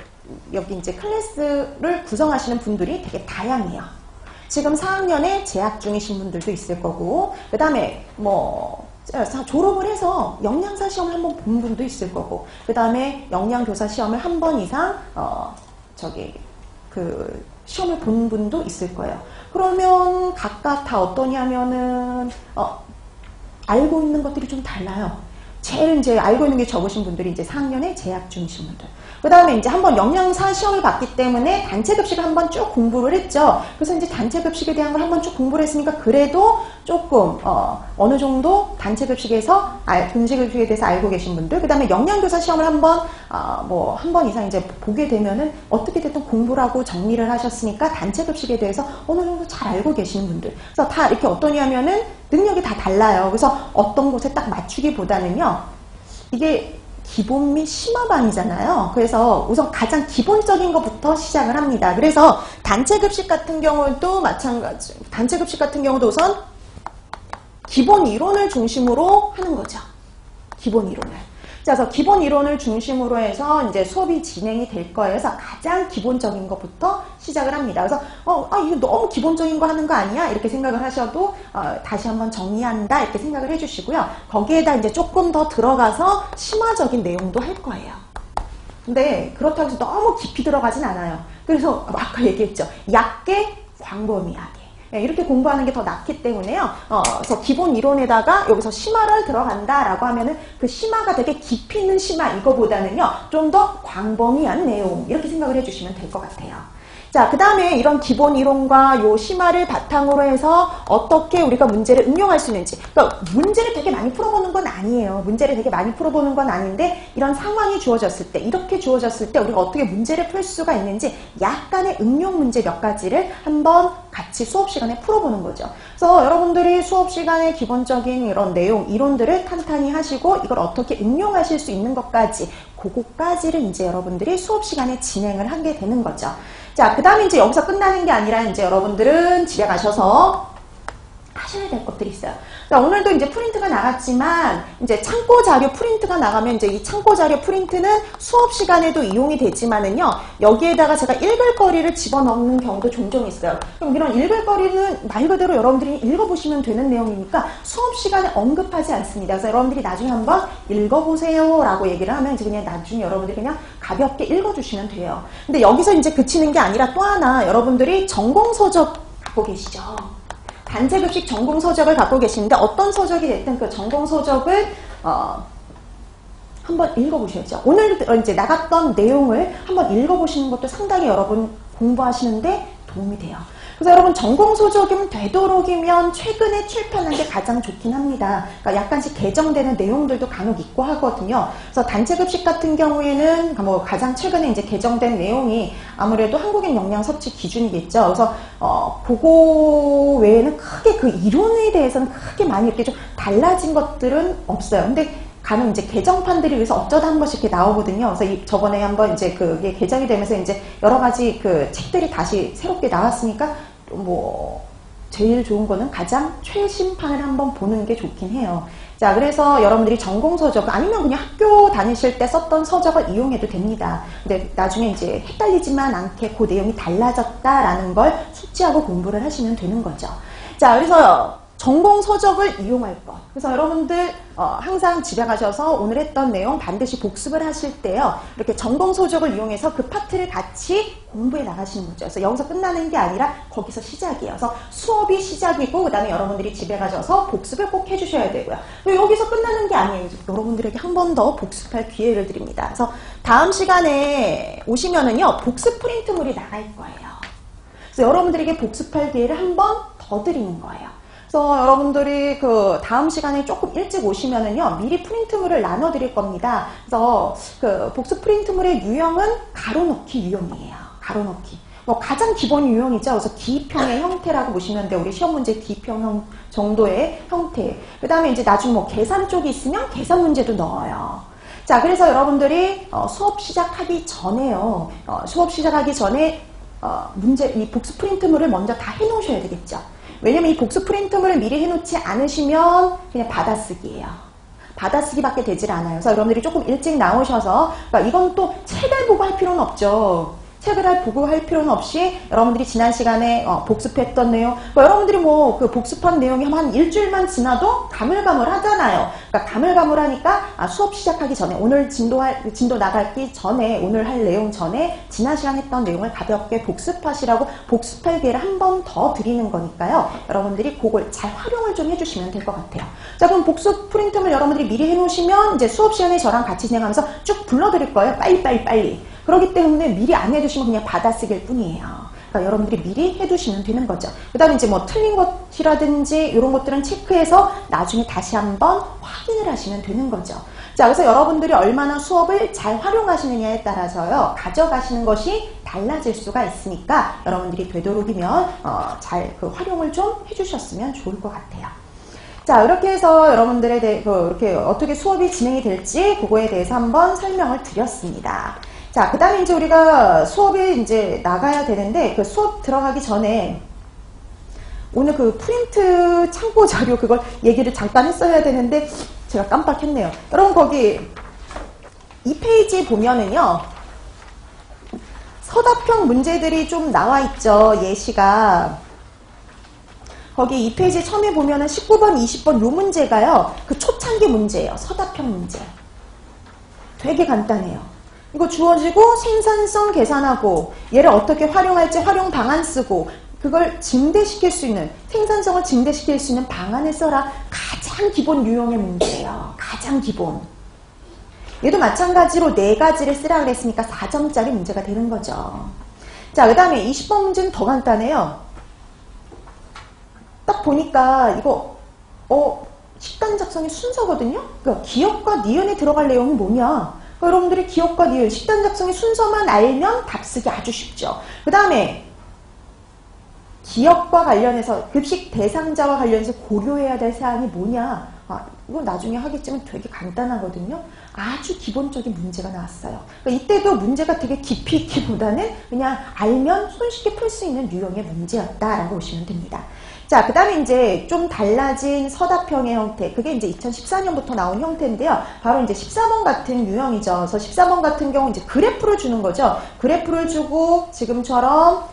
여기 이제 클래스를 구성하시는 분들이 되게 다양해요. 지금 4학년에 재학 중이신 분들도 있을 거고, 그 다음에 졸업을 해서 영양사 시험을 한번 본 분도 있을 거고, 그 다음에 영양교사 시험을 한 번 이상 시험을 본 분도 있을 거예요. 그러면 각각 다 어떠냐면은 알고 있는 것들이 좀 달라요. 제일 이제 알고 있는 게 적으신 분들이 이제 4학년에 재학 중이신 분들. 그 다음에 이제 한번 영양사 시험을 봤기 때문에 단체 급식을 한번 쭉 공부를 했죠. 그래서 이제 단체 급식에 대한 걸 한번 쭉 공부를 했으니까 그래도 조금 어느 정도 단체 급식에서 분식 급식에 대해서 알고 계신 분들. 그 다음에 영양교사 시험을 한번 한 번 이상 이제 보게 되면은 어떻게 됐든 공부를 하고 정리를 하셨으니까 단체 급식에 대해서 어느 정도 잘 알고 계시는 분들. 그래서 다 이렇게 어떠냐면은 능력이 다 달라요. 그래서 어떤 곳에 딱 맞추기보다는요, 이게 기본 및 심화반이잖아요. 그래서 우선 가장 기본적인 것부터 시작을 합니다. 그래서 단체 급식 같은 경우도 마찬가지. 단체 급식 같은 경우도 우선 기본 이론을 중심으로 하는 거죠. 기본 이론을. 자, 그래서 기본 이론을 중심으로 해서 이제 수업이 진행이 될 거예요. 그래서 가장 기본적인 것부터 시작을 합니다. 그래서 이거 너무 기본적인 거 하는 거 아니야? 이렇게 생각을 하셔도 다시 한번 정리한다 이렇게 생각을 해주시고요. 거기에다 이제 조금 더 들어가서 심화적인 내용도 할 거예요. 근데 그렇다고 해서 너무 깊이 들어가진 않아요. 그래서 아까 얘기했죠. 얕게 광범위하게. 이렇게 공부하는 게 더 낫기 때문에요. 그래서 기본 이론에다가 여기서 심화를 들어간다라고 하면은 그 심화가 되게 깊이 있는 심화 이거보다는요, 좀 더 광범위한 내용 이렇게 생각을 해주시면 될 것 같아요. 자, 그 다음에 이런 기본 이론과 요 심화를 바탕으로 해서 어떻게 우리가 문제를 응용할 수 있는지. 그러니까 문제를 되게 많이 풀어보는 건 아니에요. 문제를 되게 많이 풀어보는 건 아닌데 이런 상황이 주어졌을 때, 이렇게 주어졌을 때 우리가 어떻게 문제를 풀 수가 있는지 약간의 응용 문제 몇 가지를 한번 같이 수업 시간에 풀어보는 거죠. 그래서 여러분들이 수업 시간에 기본적인 이런 내용, 이론들을 탄탄히 하시고 이걸 어떻게 응용하실 수 있는 것까지, 그거까지를 이제 여러분들이 수업 시간에 진행을 하게 되는 거죠. 자, 그 다음에 이제 여기서 끝나는 게 아니라 이제 여러분들은 집에 가셔서 하셔야 될 것들이 있어요. 자, 오늘도 이제 프린트가 나갔지만 이제 참고 자료 프린트가 나가면 이제 이 참고 자료 프린트는 수업 시간에도 이용이 되지만은요, 여기에다가 제가 읽을 거리를 집어넣는 경우도 종종 있어요. 그럼 이런 읽을 거리는 말 그대로 여러분들이 읽어보시면 되는 내용이니까 수업 시간에 언급하지 않습니다. 그래서 여러분들이 나중에 한번 읽어보세요 라고 얘기를 하면 이제 그냥 나중에 여러분들이 그냥 가볍게 읽어주시면 돼요. 근데 여기서 이제 그치는 게 아니라 또 하나, 여러분들이 전공서적 갖고 계시죠. 단체급식 전공서적을 갖고 계시는데 어떤 서적이 됐든 그 전공서적을 한번 읽어보셔야죠. 오늘 이제 나갔던 내용을 한번 읽어보시는 것도 상당히 여러분 공부하시는데 도움이 돼요. 그래서 여러분 전공서적이면 되도록이면 최근에 출판한 게 가장 좋긴 합니다. 그러니까 약간씩 개정되는 내용들도 간혹 있고 하거든요. 그래서 단체급식 같은 경우에는 뭐 가장 최근에 이제 개정된 내용이 아무래도 한국인 영양 섭취 기준이겠죠. 그래서 그거 외에는 크게 그 이론에 대해서는 크게 많이 이렇게 좀 달라진 것들은 없어요. 근데 간혹 이제 개정판들이 그래서 어쩌다 한 번씩 이렇게 나오거든요. 그래서 저번에 한번 이제 그게 개정이 되면서 이제 여러 가지 그 책들이 다시 새롭게 나왔으니까 뭐 제일 좋은 거는 가장 최신판을 한번 보는 게 좋긴 해요. 자, 그래서 여러분들이 전공서적 아니면 그냥 학교 다니실 때 썼던 서적을 이용해도 됩니다. 근데 나중에 이제 헷갈리지만 않게 그 내용이 달라졌다라는 걸 숙지하고 공부를 하시면 되는 거죠. 자, 그래서 전공서적을 이용할 것. 그래서 여러분들 항상 집에 가셔서 오늘 했던 내용 반드시 복습을 하실 때요, 이렇게 전공서적을 이용해서 그 파트를 같이 공부해 나가시는 거죠. 그래서 여기서 끝나는 게 아니라 거기서 시작이에요. 그래서 수업이 시작이고 그 다음에 여러분들이 집에 가셔서 복습을 꼭 해주셔야 되고요. 여기서 끝나는 게 아니에요. 여러분들에게 한 번 더 복습할 기회를 드립니다. 그래서 다음 시간에 오시면은요, 복습 프린트물이 나갈 거예요. 그래서 여러분들에게 복습할 기회를 한 번 더 드리는 거예요. 그래서 여러분들이 그 다음 시간에 조금 일찍 오시면은요, 미리 프린트물을 나눠 드릴 겁니다. 그래서 그 복습 프린트물의 유형은 가로넣기 유형이에요. 가로넣기. 뭐 가장 기본 유형이죠. 그래서 D평의 형태라고 보시면 돼요. 우리 시험 문제 D평 정도의 형태. 그 다음에 이제 나중에 뭐 계산 쪽이 있으면 계산 문제도 넣어요. 자, 그래서 여러분들이 수업 시작하기 전에요. 수업 시작하기 전에 이 복습 프린트물을 먼저 다 해놓으셔야 되겠죠. 왜냐면 이 복습 프린트물을 미리 해놓지 않으시면 그냥 받아쓰기예요. 받아쓰기밖에 되질 않아요. 그래서 여러분들이 조금 일찍 나오셔서, 그러니까 이건 또 책을 보고 할 필요는 없죠. 책을 보고할 필요는 없이 여러분들이 지난 시간에 복습했던 내용, 여러분들이 뭐 그 복습한 내용이 한 일주일만 지나도 가물가물하잖아요. 그러니까 가물가물하니까 수업 시작하기 전에, 오늘 진도 나가기 전에, 오늘 할 내용 전에 지난 시간 했던 내용을 가볍게 복습하시라고 복습할 기회를 한 번 더 드리는 거니까요. 여러분들이 그걸 잘 활용을 좀 해주시면 될 것 같아요. 자, 그럼 복습 프린트물 여러분들이 미리 해놓으시면 이제 수업 시간에 저랑 같이 진행하면서 쭉 불러드릴 거예요. 빨리. 그렇기 때문에 미리 안 해두시면 그냥 받아쓰기일 뿐이에요. 그러니까 여러분들이 미리 해두시면 되는 거죠. 그 다음에 이제 뭐 틀린 것이라든지 이런 것들은 체크해서 나중에 다시 한번 확인을 하시면 되는 거죠. 자, 그래서 여러분들이 얼마나 수업을 잘 활용하시느냐에 따라서요, 가져가시는 것이 달라질 수가 있으니까 여러분들이 되도록이면 잘 그 활용을 좀 해주셨으면 좋을 것 같아요. 자, 이렇게 해서 여러분들에 대해 이렇게 어떻게 수업이 진행이 될지 그거에 대해서 한번 설명을 드렸습니다. 자, 그 다음에 이제 우리가 수업에 이제 나가야 되는데, 그 수업 들어가기 전에 오늘 그 프린트 참고 자료 그걸 얘기를 잠깐 했어야 되는데 제가 깜빡했네요. 여러분 거기 2페이지 보면은요, 서답형 문제들이 좀 나와 있죠. 예시가. 거기 2페이지 처음에 보면은 19번, 20번 요 문제가요, 그 초창기 문제예요. 서답형 문제. 되게 간단해요. 이거 주어지고 생산성 계산하고 얘를 어떻게 활용할지 활용 방안 쓰고 그걸 증대시킬 수 있는, 생산성을 증대시킬 수 있는 방안을 써라. 가장 기본 유형의 문제예요. 가장 기본. 얘도 마찬가지로 4가지를 쓰라 그랬으니까 4점짜리 문제가 되는 거죠. 자, 그 다음에 20번 문제는 더 간단해요. 딱 보니까 이거 식단 작성의 순서거든요. 그러니까 기억과 니은에 들어갈 내용이 뭐냐. 여러분들이 기억과 니은, 식단 작성의 순서만 알면 답쓰기 아주 쉽죠. 그 다음에 기억과 관련해서 급식 대상자와 관련해서 고려해야 될 사항이 뭐냐. 이건 나중에 하겠지만 되게 간단하거든요. 아주 기본적인 문제가 나왔어요. 그러니까 이때도 문제가 되게 깊이 있기보다는 그냥 알면 손쉽게 풀 수 있는 유형의 문제였다라고 보시면 됩니다. 자, 그 다음에 이제 좀 달라진 서답형의 형태. 그게 이제 2014년부터 나온 형태인데요. 바로 이제 14번 같은 유형이죠. 그래서 14번 같은 경우 이제 그래프를 주는 거죠. 그래프를 주고 지금처럼,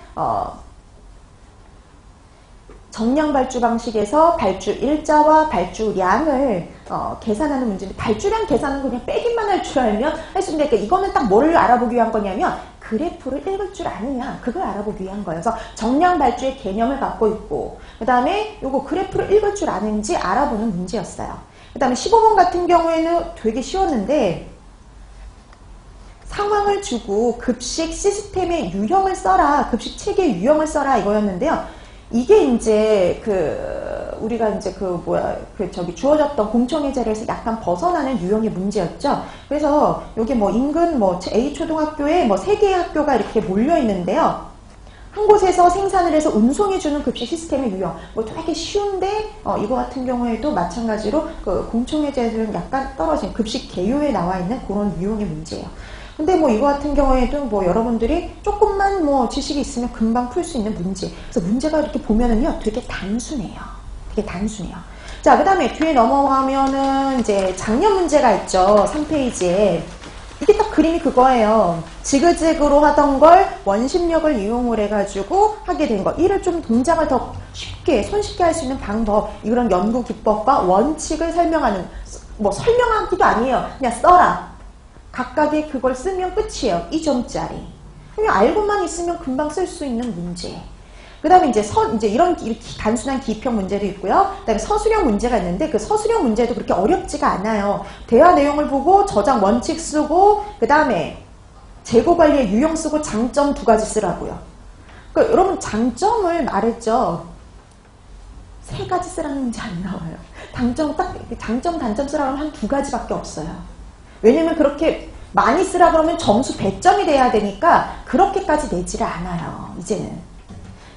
정량 발주 방식에서 발주 일자와 발주량을 계산하는 문제인데, 발주량 계산은 그냥 빼기만 할 줄 알면 할 수 있는데, 그러니까 이거는 딱 뭐를 알아보기 위한 거냐면 그래프를 읽을 줄 아느냐, 그걸 알아보기 위한 거예요. 그래서 정량 발주의 개념을 갖고 있고, 그 다음에 요거 그래프를 읽을 줄 아는지 알아보는 문제였어요. 그 다음에 15번 같은 경우에는 되게 쉬웠는데, 상황을 주고 급식 시스템의 유형을 써라, 급식 체계의 유형을 써라 이거였는데요. 이게 이제 우리가 이제 주어졌던 공청회 자리에서 약간 벗어나는 유형의 문제였죠. 그래서 여기 뭐 인근 A 초등학교에 3개의 학교가 이렇게 몰려 있는데요. 한 곳에서 생산을 해서 운송해주는 급식 시스템의 유형. 되게 쉬운데, 이거 같은 경우에도 마찬가지로 그 공청회 자리는 약간 떨어진 급식 개요에 나와 있는 그런 유형의 문제예요. 근데 이거 같은 경우에도 여러분들이 조금만 지식이 있으면 금방 풀 수 있는 문제. 그래서 문제가 이렇게 보면은요, 되게 단순해요. 되게 단순해요. 자, 그 다음에 뒤에 넘어가면은 이제 작년 문제가 있죠. 3페이지에. 이게 딱 그림이 그거예요. 지그재그로 하던 걸 원심력을 이용을 해가지고 하게 된 거. 이를 좀 동작을 더 쉽게, 손쉽게 할 수 있는 방법. 이런 연구 기법과 원칙을 설명하는, 설명하기도 아니에요. 그냥 써라. 각각의 그걸 쓰면 끝이에요. 2점짜리. 그냥 알고만 있으면 금방 쓸 수 있는 문제. 그 다음에 이제 이런 단순한 기입형 문제도 있고요. 그 다음에 서술형 문제가 있는데, 그 서술형 문제도 그렇게 어렵지가 않아요. 대화 내용을 보고 저장 원칙 쓰고, 그 다음에 재고 관리의 유형 쓰고 장점 2가지 쓰라고요. 그러니까 여러분 장점을 말했죠. 3가지 쓰라는 문제 안 나와요. 장점, 단점 쓰라고 하면 한 2가지밖에 없어요. 왜냐면 그렇게 많이 쓰라 그러면 점수 100점이 돼야 되니까 그렇게까지 내지를 않아요. 이제는.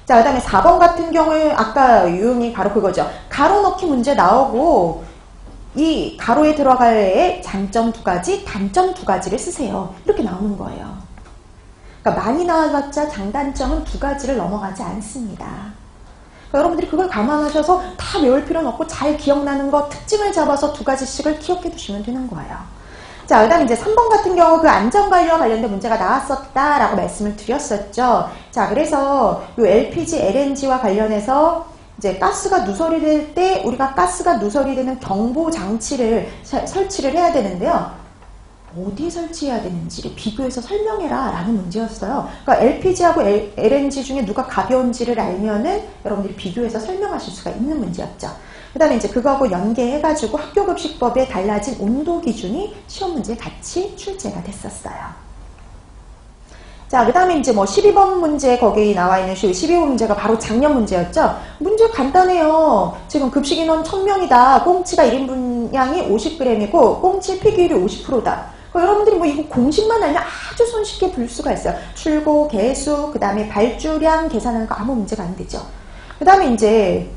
자, 그 다음에 4번 같은 경우에 아까 유형이 바로 그거죠. 가로 넣기 문제 나오고 이 가로에 들어갈 에 장점 2가지, 단점 2가지를 쓰세요. 이렇게 나오는 거예요. 그러니까 많이 나와봤자 장단점은 2가지를 넘어가지 않습니다. 그러니까 여러분들이 그걸 감안하셔서 다 외울 필요는 없고 잘 기억나는 거 특징을 잡아서 2가지씩을 기억해 두시면 되는 거예요. 자, 자, 그 다음에 이제 3번 같은 경우 그 안전관리와 관련된 문제가 나왔었다라고 말씀을 드렸었죠. 자, 그래서 요 LPG, LNG와 관련해서 이제 가스가 누설이 될 때 우리가 가스가 누설이 되는 경보 장치를 설치를 해야 되는데요. 어디에 설치해야 되는지를 비교해서 설명해라 라는 문제였어요. 그러니까 LPG하고 LNG 중에 누가 가벼운지를 알면은 여러분들이 비교해서 설명하실 수가 있는 문제였죠. 그 다음에 이제 그거하고 연계해가지고 학교급식법에 달라진 온도 기준이 시험 문제에 같이 출제가 됐었어요. 자, 그 다음에 이제 뭐 12번 문제 거기 나와 있는 12번 문제가 바로 작년 문제였죠. 문제 간단해요. 지금 급식 인원 1000명이다. 꽁치가 1인분량이 50g이고 꽁치 폐기율이 50%다. 여러분들이 뭐 이거 공식만 알면 아주 손쉽게 풀 수가 있어요. 출고, 개수, 그 다음에 발주량 계산하는 거 아무 문제가 안 되죠. 그 다음에 이제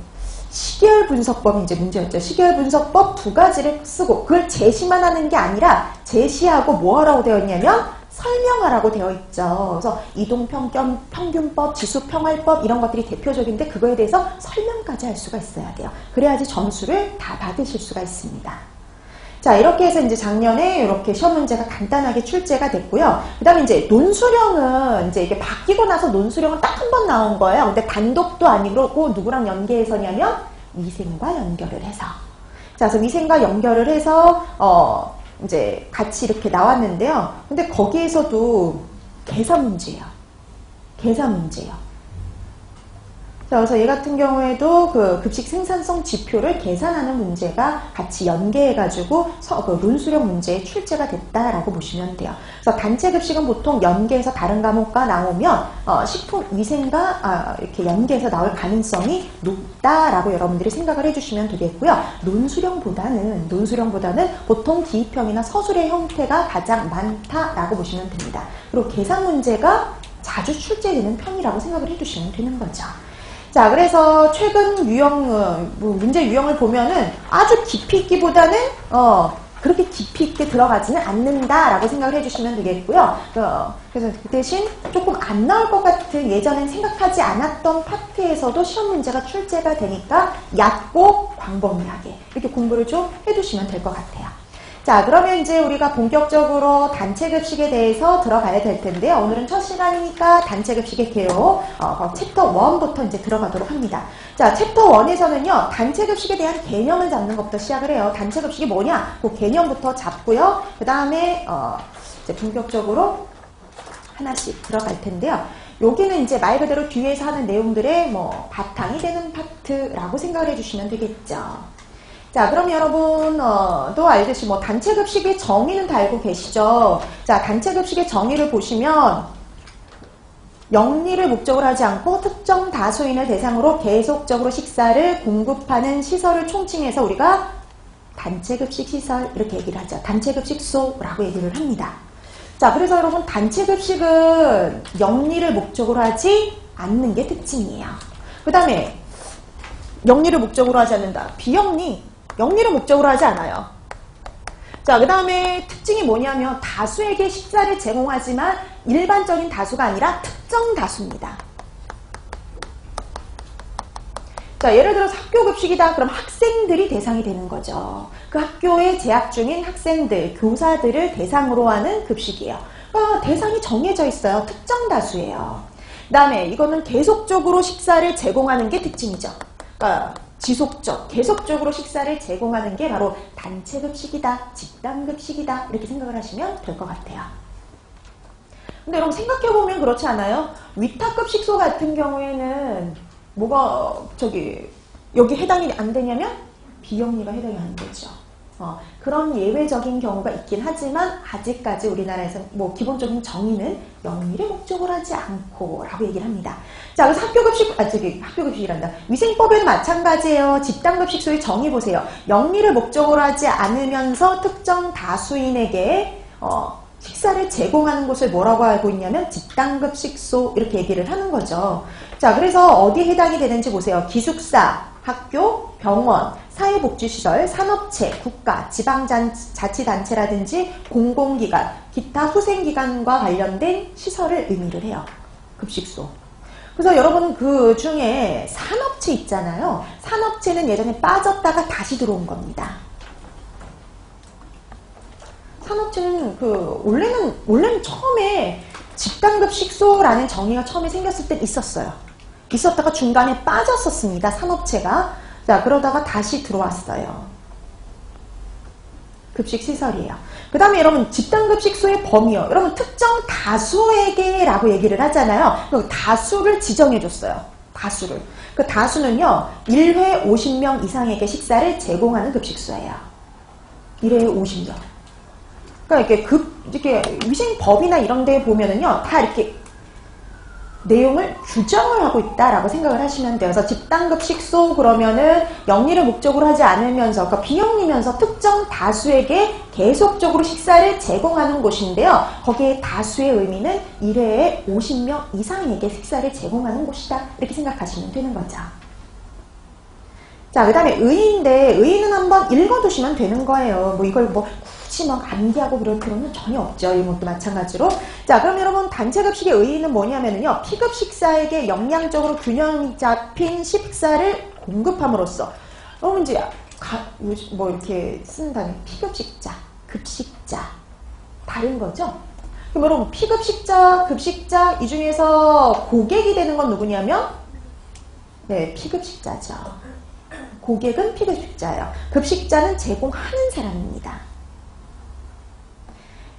시계열 분석법이 이제 문제였죠. 시계열 분석법 두 가지를 쓰고 그걸 제시만 하는 게 아니라 제시하고 뭐 하라고 되어 있냐면 설명하라고 되어 있죠. 그래서 이동평균법, 지수평활법 이런 것들이 대표적인데 그거에 대해서 설명까지 할 수가 있어야 돼요. 그래야지 점수를 다 받으실 수가 있습니다. 자, 이렇게 해서 이제 작년에 이렇게 시험 문제가 간단하게 출제가 됐고요. 그 다음에 이제 논수령은 이제 이게 바뀌고 나서 논수령은 딱 한 번 나온 거예요. 근데 단독도 아니고 누구랑 연계해서냐면 위생과 연결을 해서. 자, 그래서 위생과 연결을 해서 이제 같이 이렇게 나왔는데요. 근데 거기에서도 계산 문제예요. 계산 문제예요. 자, 그래서 얘 같은 경우에도 그 급식 생산성 지표를 계산하는 문제가 같이 연계해가지고 그 논수령 문제에 출제가 됐다라고 보시면 돼요. 그래서 단체 급식은 보통 연계해서 다른 과목과 나오면 식품 위생과 이렇게 연계해서 나올 가능성이 높다라고 여러분들이 생각을 해주시면 되겠고요. 논수령보다는 보통 기입형이나 서술의 형태가 가장 많다라고 보시면 됩니다. 그리고 계산 문제가 자주 출제되는 편이라고 생각을 해주시면 되는 거죠. 자, 그래서 최근 문제 유형을 보면은 아주 깊이 있기보다는 그렇게 깊이 있게 들어가지는 않는다라고 생각을 해주시면 되겠고요. 그래서 그 대신 조금 안 나올 것 같은 예전엔 생각하지 않았던 파트에서도 시험 문제가 출제가 되니까 얕고 광범위하게 이렇게 공부를 좀 해두시면 될 것 같아요. 자, 그러면 이제 우리가 본격적으로 단체급식에 대해서 들어가야 될 텐데요. 오늘은 첫 시간이니까 단체급식의 개요 챕터 1부터 이제 들어가도록 합니다. 자, 챕터 1에서는요, 단체급식에 대한 개념을 잡는 것부터 시작을 해요. 단체급식이 뭐냐? 그 개념부터 잡고요. 그 다음에 이제 본격적으로 하나씩 들어갈 텐데요. 여기는 이제 말 그대로 뒤에서 하는 내용들의 뭐 바탕이 되는 파트라고 생각을 해주시면 되겠죠. 자, 그럼 여러분도 알듯이 뭐 단체급식의 정의는 다 알고 계시죠? 자, 단체급식의 정의를 보시면 영리를 목적으로 하지 않고 특정 다수인을 대상으로 계속적으로 식사를 공급하는 시설을 총칭해서 우리가 단체급식 시설 이렇게 얘기를 하죠. 단체급식소라고 얘기를 합니다. 자, 그래서 여러분 단체급식은 영리를 목적으로 하지 않는 게 특징이에요. 그 다음에 영리를 목적으로 하지 않는다. 영리를 목적으로 하지 않아요. 자, 그 다음에 특징이 뭐냐면 다수에게 식사를 제공하지만 일반적인 다수가 아니라 특정 다수입니다. 자, 예를 들어서 학교급식이다. 그럼 학생들이 대상이 되는 거죠. 그 학교에 재학 중인 학생들, 교사들을 대상으로 하는 급식이에요. 그러니까 대상이 정해져 있어요. 특정 다수예요. 그 다음에 이거는 계속적으로 식사를 제공하는 게 특징이죠. 그러니까 계속적으로 식사를 제공하는 게 바로 단체급식이다, 집단급식이다 이렇게 생각을 하시면 될 것 같아요. 근데 여러분 생각해보면 그렇지 않아요? 위탁급식소 같은 경우에는 뭐가 여기 해당이 안 되냐면 비영리가 해당이 안 되죠. 그런 예외적인 경우가 있긴 하지만 아직까지 우리나라에서는 뭐 기본적인 정의는 영리를 목적으로 하지 않고 라고 얘기를 합니다. 자, 그래서 학교급식이란다. 위생법에도 마찬가지예요. 집단급식소의 정의 보세요. 영리를 목적으로 하지 않으면서 특정 다수인에게 식사를 제공하는 곳을 뭐라고 알고 있냐면 집단급식소 이렇게 얘기를 하는 거죠. 자, 그래서 어디에 해당이 되는지 보세요. 기숙사, 학교, 병원, 사회복지시설, 산업체, 국가, 지방자치단체라든지 공공기관, 기타 후생기관과 관련된 시설을 의미를 해요. 급식소. 그래서 여러분 그 중에 산업체 있잖아요. 산업체는 예전에 빠졌다가 다시 들어온 겁니다. 산업체는 원래는 처음에 집단급식소라는 정의가 처음에 생겼을 땐 있었어요. 있었다가 중간에 빠졌었습니다. 산업체가. 자, 그러다가 다시 들어왔어요. 급식시설이에요. 그 다음에 여러분 집단급식소의 범위요. 여러분 특정 다수에게 라고 얘기를 하잖아요. 그 다수를 지정해줬어요. 다수를. 그 다수는요. 1회 50명 이상에게 식사를 제공하는 급식소예요. 1회에 50명. 그러니까 이렇게 위생법이나 이런 데 보면은요. 다 이렇게 내용을 규정을 하고 있다라고 생각을 하시면 돼요. 그래서 집단급식소 그러면은 영리를 목적으로 하지 않으면서, 그러니까 비영리면서 특정 다수에게 계속적으로 식사를 제공하는 곳인데요. 거기에 다수의 의미는 1회에 50명 이상에게 식사를 제공하는 곳이다. 이렇게 생각하시면 되는 거죠. 자, 그 다음에 의의인데, 의의는 한번 읽어두시면 되는 거예요. 뭐 이걸 굳이 막 암기하고 그럴 필요는 전혀 없죠. 이런 것도 마찬가지로. 자, 그럼 여러분 단체급식의 의의는 뭐냐면요. 피급식사에게 영양적으로 균형 잡힌 식사를 공급함으로써. 여러분 이제 뭐 이렇게 쓴다는 피급식자, 급식자 다른 거죠. 그럼 여러분 피급식자, 급식자 이 중에서 고객이 되는 건 누구냐면 네, 피급식자죠. 고객은 피급식자예요. 급식자는 제공하는 사람입니다.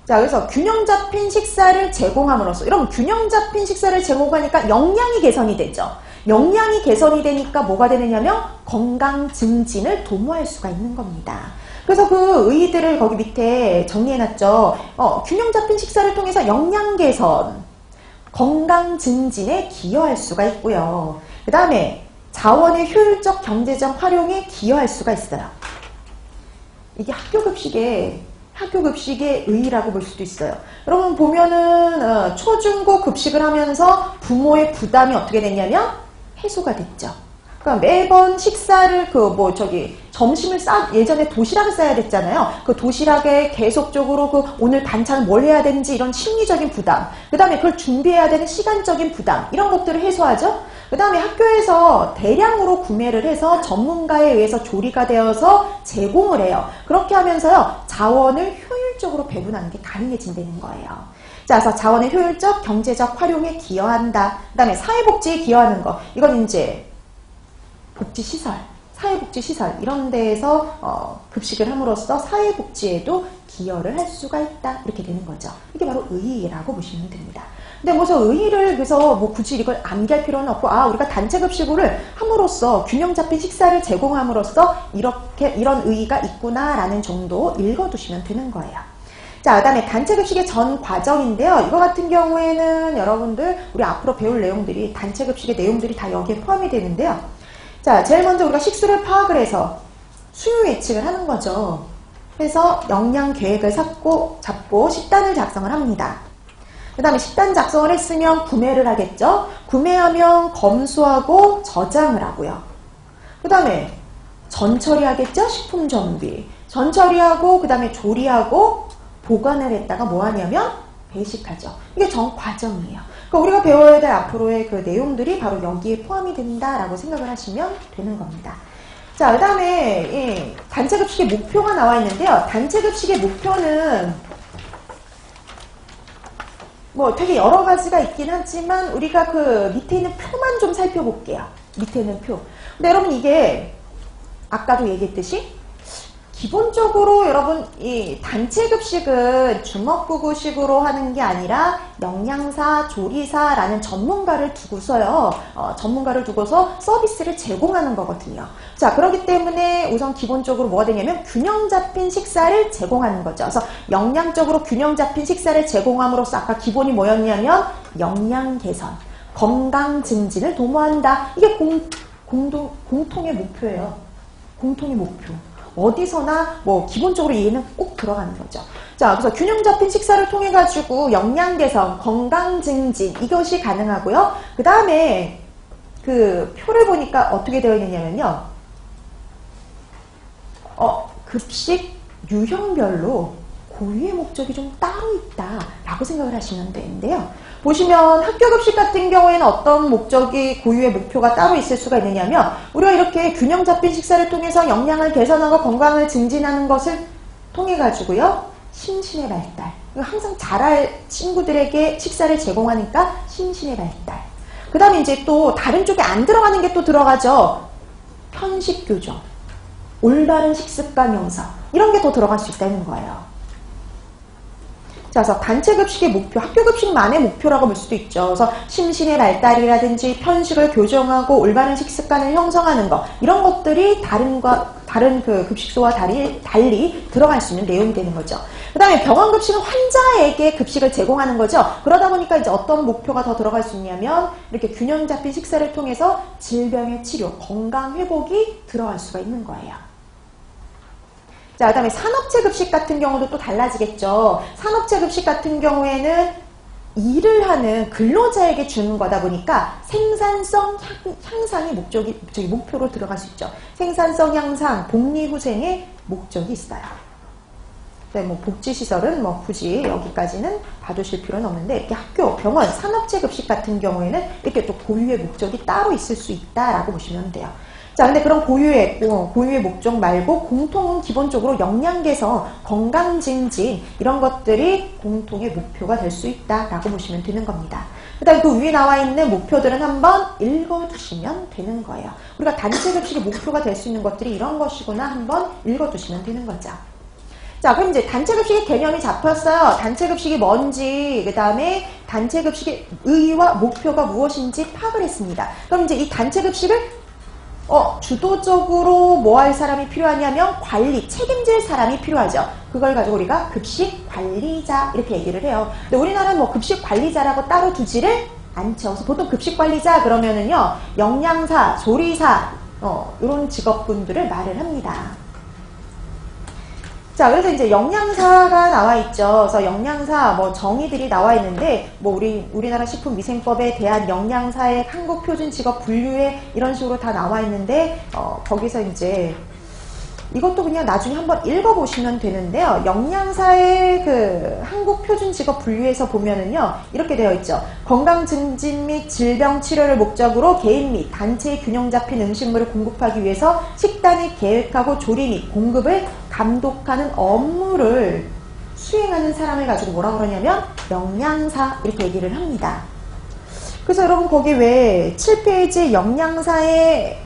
자, 그래서 균형 잡힌 식사를 제공함으로써, 여러분 균형 잡힌 식사를 제공하니까 영양이 개선이 되죠. 영양이 개선이 되니까 뭐가 되느냐면 건강 증진을 도모할 수가 있는 겁니다. 그래서 그 의의들을 거기 밑에 정리해놨죠. 균형 잡힌 식사를 통해서 영양 개선, 건강 증진에 기여할 수가 있고요. 그 다음에 자원의 효율적 경제적 활용에 기여할 수가 있어요. 이게 학교급식의 의의라고 볼 수도 있어요. 여러분 보면은 초중고 급식을 하면서 부모의 부담이 어떻게 됐냐면 해소가 됐죠. 그러니까 매번 식사를 점심을 예전에 도시락을 싸야 됐잖아요. 그 도시락에 계속적으로 오늘 반찬 뭘 해야 되는지 이런 심리적인 부담, 그 다음에 그걸 준비해야 되는 시간적인 부담, 이런 것들을 해소하죠. 그 다음에 학교에서 대량으로 구매를 해서 전문가에 의해서 조리가 되어서 제공을 해요. 그렇게 하면서요, 자원을 효율적으로 배분하는 게 가능해진다는 거예요. 자, 그래서 자원의 효율적, 경제적 활용에 기여한다. 그 다음에 사회복지에 기여하는 거. 이건 이제 복지시설, 사회복지시설 이런 데에서 급식을 함으로써 사회복지에도 기여를 할 수가 있다. 이렇게 되는 거죠. 이게 바로 의의라고 보시면 됩니다. 근데 의의를 그래서 굳이 이걸 암기할 필요는 없고, 우리가 단체급식을 함으로써 균형 잡힌 식사를 제공함으로써 이런 의의가 있구나라는 정도 읽어두시면 되는 거예요. 자, 그 다음에 단체급식의 전 과정인데요. 이거 같은 경우에는 여러분들 우리 앞으로 배울 내용들이 단체급식의 내용들이 다 여기에 포함이 되는데요. 자, 제일 먼저 우리가 식수를 파악을 해서 수요 예측을 하는 거죠. 그래서 영양 계획을 잡고 식단을 작성을 합니다. 그 다음에 식단 작성을 했으면 구매를 하겠죠. 구매하면 검수하고 저장을 하고요. 그 다음에 전처리 하겠죠. 식품 정비. 전처리하고 그 다음에 조리하고 보관을 했다가 뭐 하냐면 배식하죠. 이게 전 과정이에요. 그러니까 우리가 배워야 될 앞으로의 그 내용들이 바로 여기에 포함이 된다라고 생각을 하시면 되는 겁니다. 자, 그 다음에 단체급식의 목표가 나와 있는데요. 단체급식의 목표는 되게 여러 가지가 있긴 하지만 우리가 그 밑에 있는 표만 좀 살펴볼게요. 밑에 있는 표. 근데 여러분 이게 아까도 얘기했듯이 기본적으로 여러분 이 단체급식은 주먹구구식으로 하는 게 아니라 영양사, 조리사라는 전문가를 두고서요. 전문가를 두고서 서비스를 제공하는 거거든요. 자, 그렇기 때문에 우선 기본적으로 뭐가 되냐면 균형 잡힌 식사를 제공하는 거죠. 그래서 영양적으로 균형 잡힌 식사를 제공함으로써 아까 기본이 뭐였냐면 영양 개선, 건강 증진을 도모한다. 이게 공통의 목표예요. 공통의 목표. 어디서나 기본적으로 얘는 꼭 들어가는 거죠. 자, 그래서 균형 잡힌 식사를 통해 가지고 영양 개선, 건강 증진 이것이 가능하고요. 그 다음에 그 표를 보니까 어떻게 되어 있느냐면요. 급식 유형별로 고유의 목적이 좀 따로 있다라고 생각을 하시면 되는데요. 보시면 학교급식 같은 경우에는 어떤 목적이 고유의 목표가 따로 있을 수가 있느냐면 우리가 이렇게 균형 잡힌 식사를 통해서 영양을 개선하고 건강을 증진하는 것을 통해 가지고요. 심신의 발달. 항상 잘할 친구들에게 식사를 제공하니까 심신의 발달. 그 다음에 이제 또 다른 쪽에 안 들어가는 게 또 들어가죠. 편식 교정, 올바른 식습관 형성, 이런 게 더 들어갈 수 있다는 거예요. 자, 그래서 단체 급식의 목표, 학교 급식만의 목표라고 볼 수도 있죠. 그래서 심신의 발달이라든지 편식을 교정하고 올바른 식습관을 형성하는 것, 이런 것들이 다른 그 급식소와 달리 들어갈 수 있는 내용이 되는 거죠. 그 다음에 병원 급식은 환자에게 급식을 제공하는 거죠. 그러다 보니까 이제 어떤 목표가 더 들어갈 수 있냐면 이렇게 균형 잡힌 식사를 통해서 질병의 치료, 건강 회복이 들어갈 수가 있는 거예요. 자, 그 다음에 산업체 급식 같은 경우도 또 달라지겠죠. 산업체 급식 같은 경우에는 일을 하는 근로자에게 주는 거다 보니까 생산성 향상의 목표로 들어갈 수 있죠. 생산성 향상, 복리후생의 목적이 있어요. 네, 뭐 복지시설은 뭐 굳이 여기까지는 봐두실 필요는 없는데, 이렇게 학교, 병원, 산업체 급식 같은 경우에는 이렇게 또 고유의 목적이 따로 있을 수 있다라고 보시면 돼요. 자, 근데 그런 고유의 목적 말고 공통은 기본적으로 영양 개선, 건강 증진, 이런 것들이 공통의 목표가 될 수 있다라고 보시면 되는 겁니다. 그 다음에 그 위에 나와 있는 목표들은 한번 읽어두시면 되는 거예요. 우리가 단체 급식의 목표가 될 수 있는 것들이 이런 것이구나 한번 읽어두시면 되는 거죠. 자, 그럼 이제 단체급식의 개념이 잡혔어요. 단체급식이 뭔지, 그 다음에 단체급식의 의의와 목표가 무엇인지 파악을 했습니다. 그럼 이제 이 단체급식을 주도적으로 뭐 할 사람이 필요하냐면 관리, 책임질 사람이 필요하죠. 그걸 가지고 우리가 급식 관리자 이렇게 얘기를 해요. 근데 우리나라는 뭐 급식 관리자라고 따로 두지를 않죠. 그래서 보통 급식 관리자 그러면은요, 영양사, 조리사, 이런 직업분들을 말을 합니다. 자, 그래서 이제 영양사가 나와 있죠. 그래서 영양사 뭐 정의들이 나와 있는데, 뭐 우리나라 식품위생법에 대한 영양사의 한국 표준 직업 분류에 이런 식으로 다 나와 있는데, 거기서 이제 이것도 그냥 나중에 한번 읽어보시면 되는데요. 영양사의 그 한국 표준 직업 분류에서 보면은요, 이렇게 되어 있죠. 건강 증진 및 질병 치료를 목적으로 개인 및 단체의 균형 잡힌 음식물을 공급하기 위해서 식단을 계획하고 조리 및 공급을 감독하는 업무를 수행하는 사람을 가지고 뭐라고 그러냐면 영양사 이렇게 얘기를 합니다. 그래서 여러분 거기 왜 7페이지 영양사의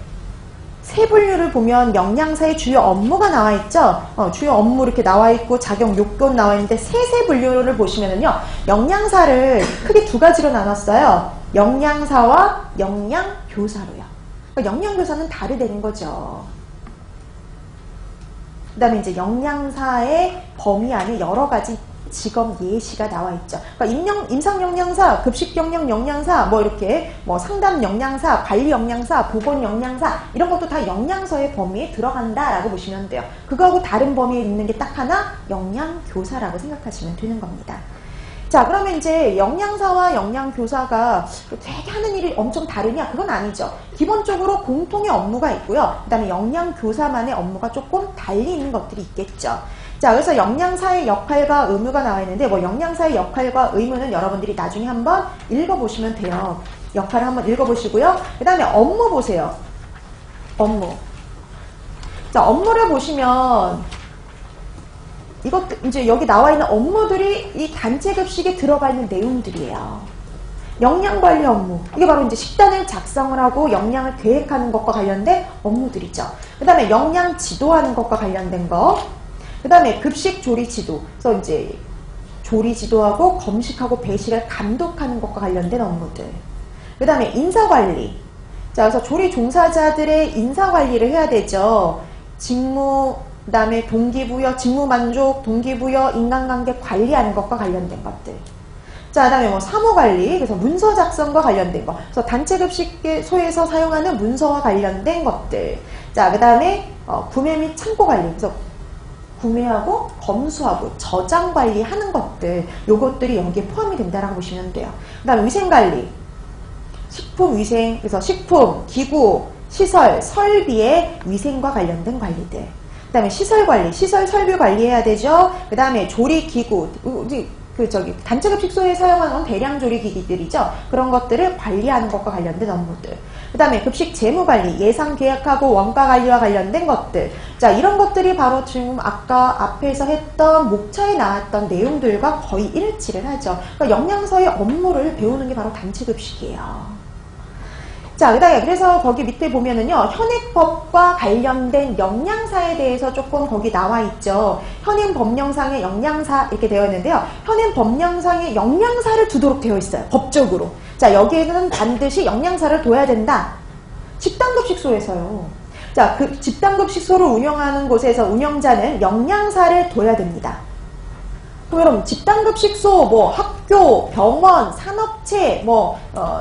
세 분류를 보면 영양사의 주요 업무가 나와 있죠. 주요 업무 이렇게 나와 있고 작용 요건 나와 있는데 세 분류를 보시면은요, 영양사를 크게 두 가지로 나눴어요. 영양사와 영양교사로요. 그러니까 영양교사는 다르다는 거죠. 그 다음에 이제 영양사의 범위 안에 여러 가지 직업 예시가 나와 있죠. 그러니까 임상영양사, 급식경영 영양사, 뭐 이렇게 뭐 상담 영양사, 관리 영양사, 보건 영양사, 이런 것도 다 영양서의 범위에 들어간다라고 보시면 돼요. 그거하고 다른 범위에 있는 게 딱 하나, 영양교사라고 생각하시면 되는 겁니다. 자, 그러면 이제 영양사와 영양교사가 되게 하는 일이 엄청 다르냐? 그건 아니죠. 기본적으로 공통의 업무가 있고요. 그 다음에 영양교사만의 업무가 조금 달리 있는 것들이 있겠죠. 자, 그래서 영양사의 역할과 의무가 나와 있는데, 뭐 영양사의 역할과 의무는 여러분들이 나중에 한번 읽어보시면 돼요. 역할을 한번 읽어보시고요. 그 다음에 업무 보세요. 업무. 자, 업무를 보시면 이것도 이제 여기 나와 있는 업무들이 이 단체급식에 들어가 있는 내용들이에요. 영양관리 업무. 이게 바로 이제 식단을 작성을 하고 영양을 계획하는 것과 관련된 업무들이죠. 그 다음에 영양 지도하는 것과 관련된 거. 그 다음에 급식 조리 지도. 그래서 이제 조리 지도하고 검식하고 배식을 감독하는 것과 관련된 업무들. 그 다음에 인사관리. 자, 그래서 조리 종사자들의 인사관리를 해야 되죠. 직무, 그 다음에 동기부여, 직무만족, 동기부여, 인간관계 관리하는 것과 관련된 것들. 자, 그 다음에 뭐 사무관리, 그래서 문서 작성과 관련된 거. 그래서 단체급식소에서 사용하는 문서와 관련된 것들. 자, 그 다음에 구매 및 창고관리. 그래서 구매하고 검수하고 저장 관리하는 것들, 요것들이 여기에 포함이 된다라고 보시면 돼요. 그 다음에 위생관리, 식품위생, 그래서 식품, 기구, 시설, 설비의 위생과 관련된 관리들. 그 다음에 시설관리, 시설 설비 관리해야 되죠. 그 다음에 조리기구, 단체급식소에 사용하는 대량조리 기기들이죠. 그런 것들을 관리하는 것과 관련된 업무들. 그 다음에 급식 재무관리, 예산 계획하고 원가 관리와 관련된 것들. 자, 이런 것들이 바로 지금 아까 앞에서 했던 목차에 나왔던 내용들과 거의 일치를 하죠. 그러니까 영양사의 업무를 배우는 게 바로 단체급식이에요. 자, 그래서 거기 밑에 보면은요, 현행법과 관련된 영양사에 대해서 조금 거기 나와 있죠. 현행법령상의 영양사 이렇게 되어 있는데요. 현행법령상의 영양사를 두도록 되어 있어요. 법적으로. 자, 여기에는 반드시 영양사를 둬야 된다. 집단급식소에서요. 자, 그 집단급식소를 운영하는 곳에서 운영자는 영양사를 둬야 됩니다. 그럼 집단급식소, 뭐 학교, 병원, 산업체,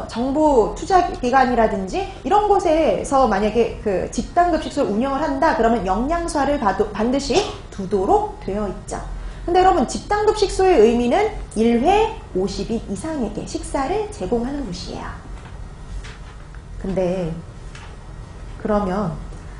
정부 투자기관이라든지 이런 곳에서 만약에 그 집단급식소를 운영을 한다 그러면 영양사를 반드시 두도록 되어 있죠. 근데 여러분 집단급식소의 의미는 1회 50인 이상에게 식사를 제공하는 곳이에요. 근데 그러면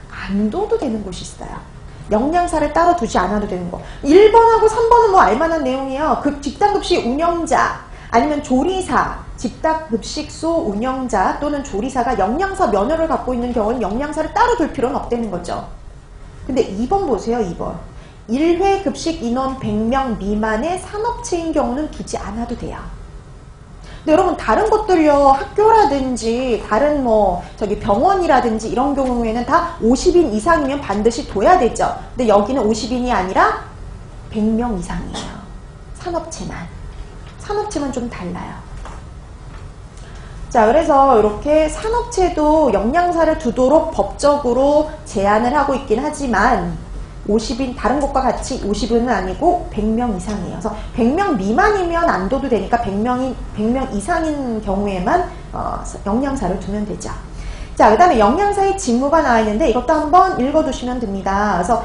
안 둬도 되는 곳이 있어요. 영양사를 따로 두지 않아도 되는 거. 1번하고 3번은 뭐 알만한 내용이에요. 그 집단급식 운영자 아니면 조리사, 집단급식소 운영자 또는 조리사가 영양사 면허를 갖고 있는 경우는 영양사를 따로 둘 필요는 없다는 거죠. 근데 2번 보세요. 2번. 1회 급식 인원 100명 미만의 산업체인 경우는 두지 않아도 돼요. 근데 여러분 다른 것들요, 학교라든지 다른 병원이라든지 이런 경우에는 다 50인 이상이면 반드시 둬야 되죠. 근데 여기는 50인이 아니라 100명 이상이에요. 산업체만 좀 달라요. 자, 그래서 이렇게 산업체도 영양사를 두도록 법적으로 제한을 하고 있긴 하지만 50인, 다른 곳과 같이 50인은 아니고 100명 이상이에요. 그래서 100명 미만이면 안 둬도 되니까 100명 이상인 경우에만 영양사를 두면 되죠. 자, 그 다음에 영양사의 직무가 나와 있는데 이것도 한번 읽어두시면 됩니다. 그래서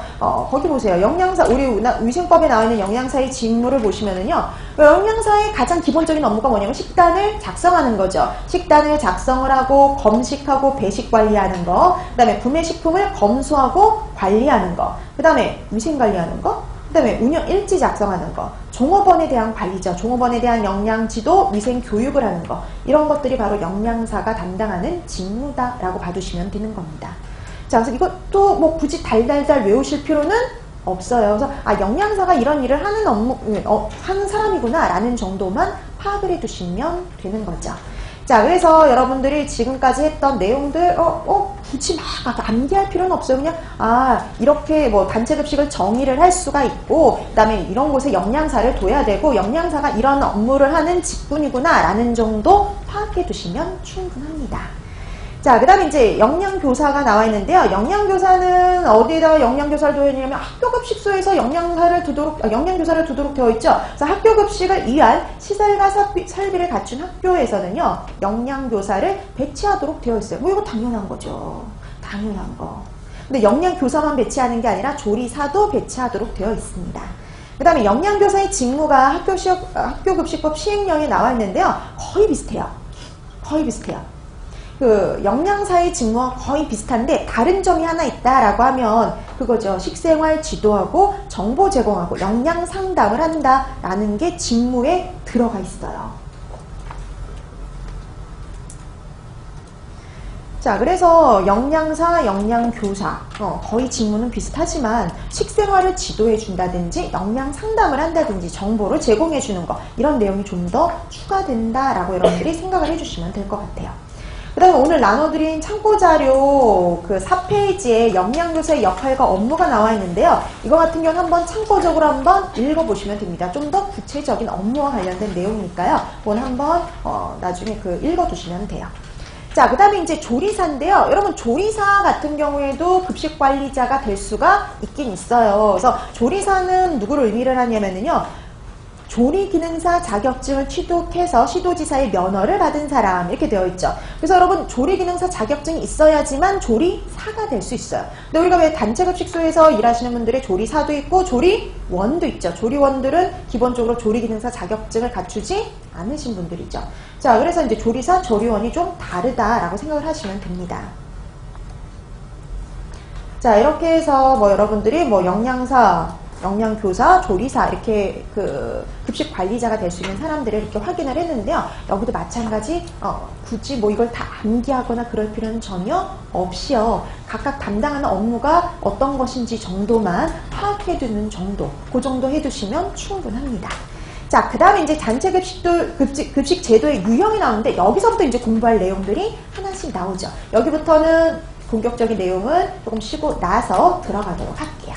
거기 보세요. 영양사, 우리 위생법에 나와 있는 영양사의 직무를 보시면은요. 영양사의 가장 기본적인 업무가 뭐냐면 식단을 작성하는 거죠. 식단을 작성을 하고 검식하고 배식 관리하는 거, 그 다음에 구매식품을 검수하고 관리하는 거, 그 다음에 위생관리하는 거, 그 다음에 운영 일지 작성하는 거, 종업원에 대한 관리죠. 종업원에 대한 영양지도, 위생 교육을 하는 거, 이런 것들이 바로 영양사가 담당하는 직무다라고 봐두시면 되는 겁니다. 자, 그래서 이것도 뭐 굳이 달달달 외우실 필요는 없어요. 그래서 영양사가 이런 일을 하는 하는 사람이구나 라는 정도만 파악을 해두시면 되는 거죠. 자, 그래서 여러분들이 지금까지 했던 내용들 굳이 막 암기할 필요는 없어요. 그냥 이렇게 단체급식을 정의를 할 수가 있고, 그 다음에 이런 곳에 영양사를 둬야 되고 영양사가 이런 업무를 하는 직군이구나 라는 정도 파악해 두시면 충분합니다. 자, 그 다음에 이제 영양교사가 나와 있는데요. 영양교사는 어디에다가 영양교사를 둬야 되냐면 학교급식소에서 영양교사를 두도록 되어 있죠. 그래서 학교급식을 위한 시설과 설비를 갖춘 학교에서는요, 영양교사를 배치하도록 되어 있어요. 뭐 이거 당연한 거죠. 당연한 거. 근데 영양교사만 배치하는 게 아니라 조리사도 배치하도록 되어 있습니다. 그 다음에 영양교사의 직무가 학교급식법 시행령에 나와 있는데요. 거의 비슷해요. 그 영양사의 직무와 거의 비슷한데 다른 점이 하나 있다라고 하면 그거죠. 식생활 지도하고 정보 제공하고 영양 상담을 한다라는 게 직무에 들어가 있어요. 자, 그래서 영양사, 영양교사 거의 직무는 비슷하지만 식생활을 지도해 준다든지 영양 상담을 한다든지 정보를 제공해 주는 거, 이런 내용이 좀 더 추가된다라고 여러분들이 생각을 해주시면 될 것 같아요. 그 다음에 오늘 나눠드린 참고자료 그 4페이지에 영양교사의 역할과 업무가 나와 있는데요. 이거 같은 경우는 한번 참고적으로 한번 읽어보시면 됩니다. 좀 더 구체적인 업무와 관련된 내용이니까요. 그건 한번 나중에 읽어두시면 돼요. 자, 그 다음에 이제 조리사인데요. 여러분 조리사 같은 경우에도 급식관리자가 될 수가 있긴 있어요. 그래서 조리사는 누구를 의미를 하냐면요. 조리기능사 자격증을 취득해서 시도지사의 면허를 받은 사람, 이렇게 되어 있죠. 그래서 여러분 조리기능사 자격증이 있어야지만 조리사가 될 수 있어요. 근데 우리가 왜 단체급식소에서 일하시는 분들의 조리사도 있고 조리원도 있죠. 조리원들은 기본적으로 조리기능사 자격증을 갖추지 않으신 분들이죠. 자, 그래서 이제 조리사, 조리원이 좀 다르다라고 생각을 하시면 됩니다. 자, 이렇게 해서 여러분들이 영양사, 영양교사, 조리사 이렇게 그 급식 관리자가 될 수 있는 사람들을 이렇게 확인을 했는데요. 여기도 마찬가지 굳이 뭐 이걸 다 암기하거나 그럴 필요는 전혀 없이요. 각각 담당하는 업무가 어떤 것인지 정도만 파악해두는 정도, 그 정도 해두시면 충분합니다. 자, 그 다음에 이제 단체 급식 제도의 유형이 나오는데 여기서부터 이제 공부할 내용들이 하나씩 나오죠. 여기부터는 본격적인 내용은 조금 쉬고 나서 들어가도록 할게요.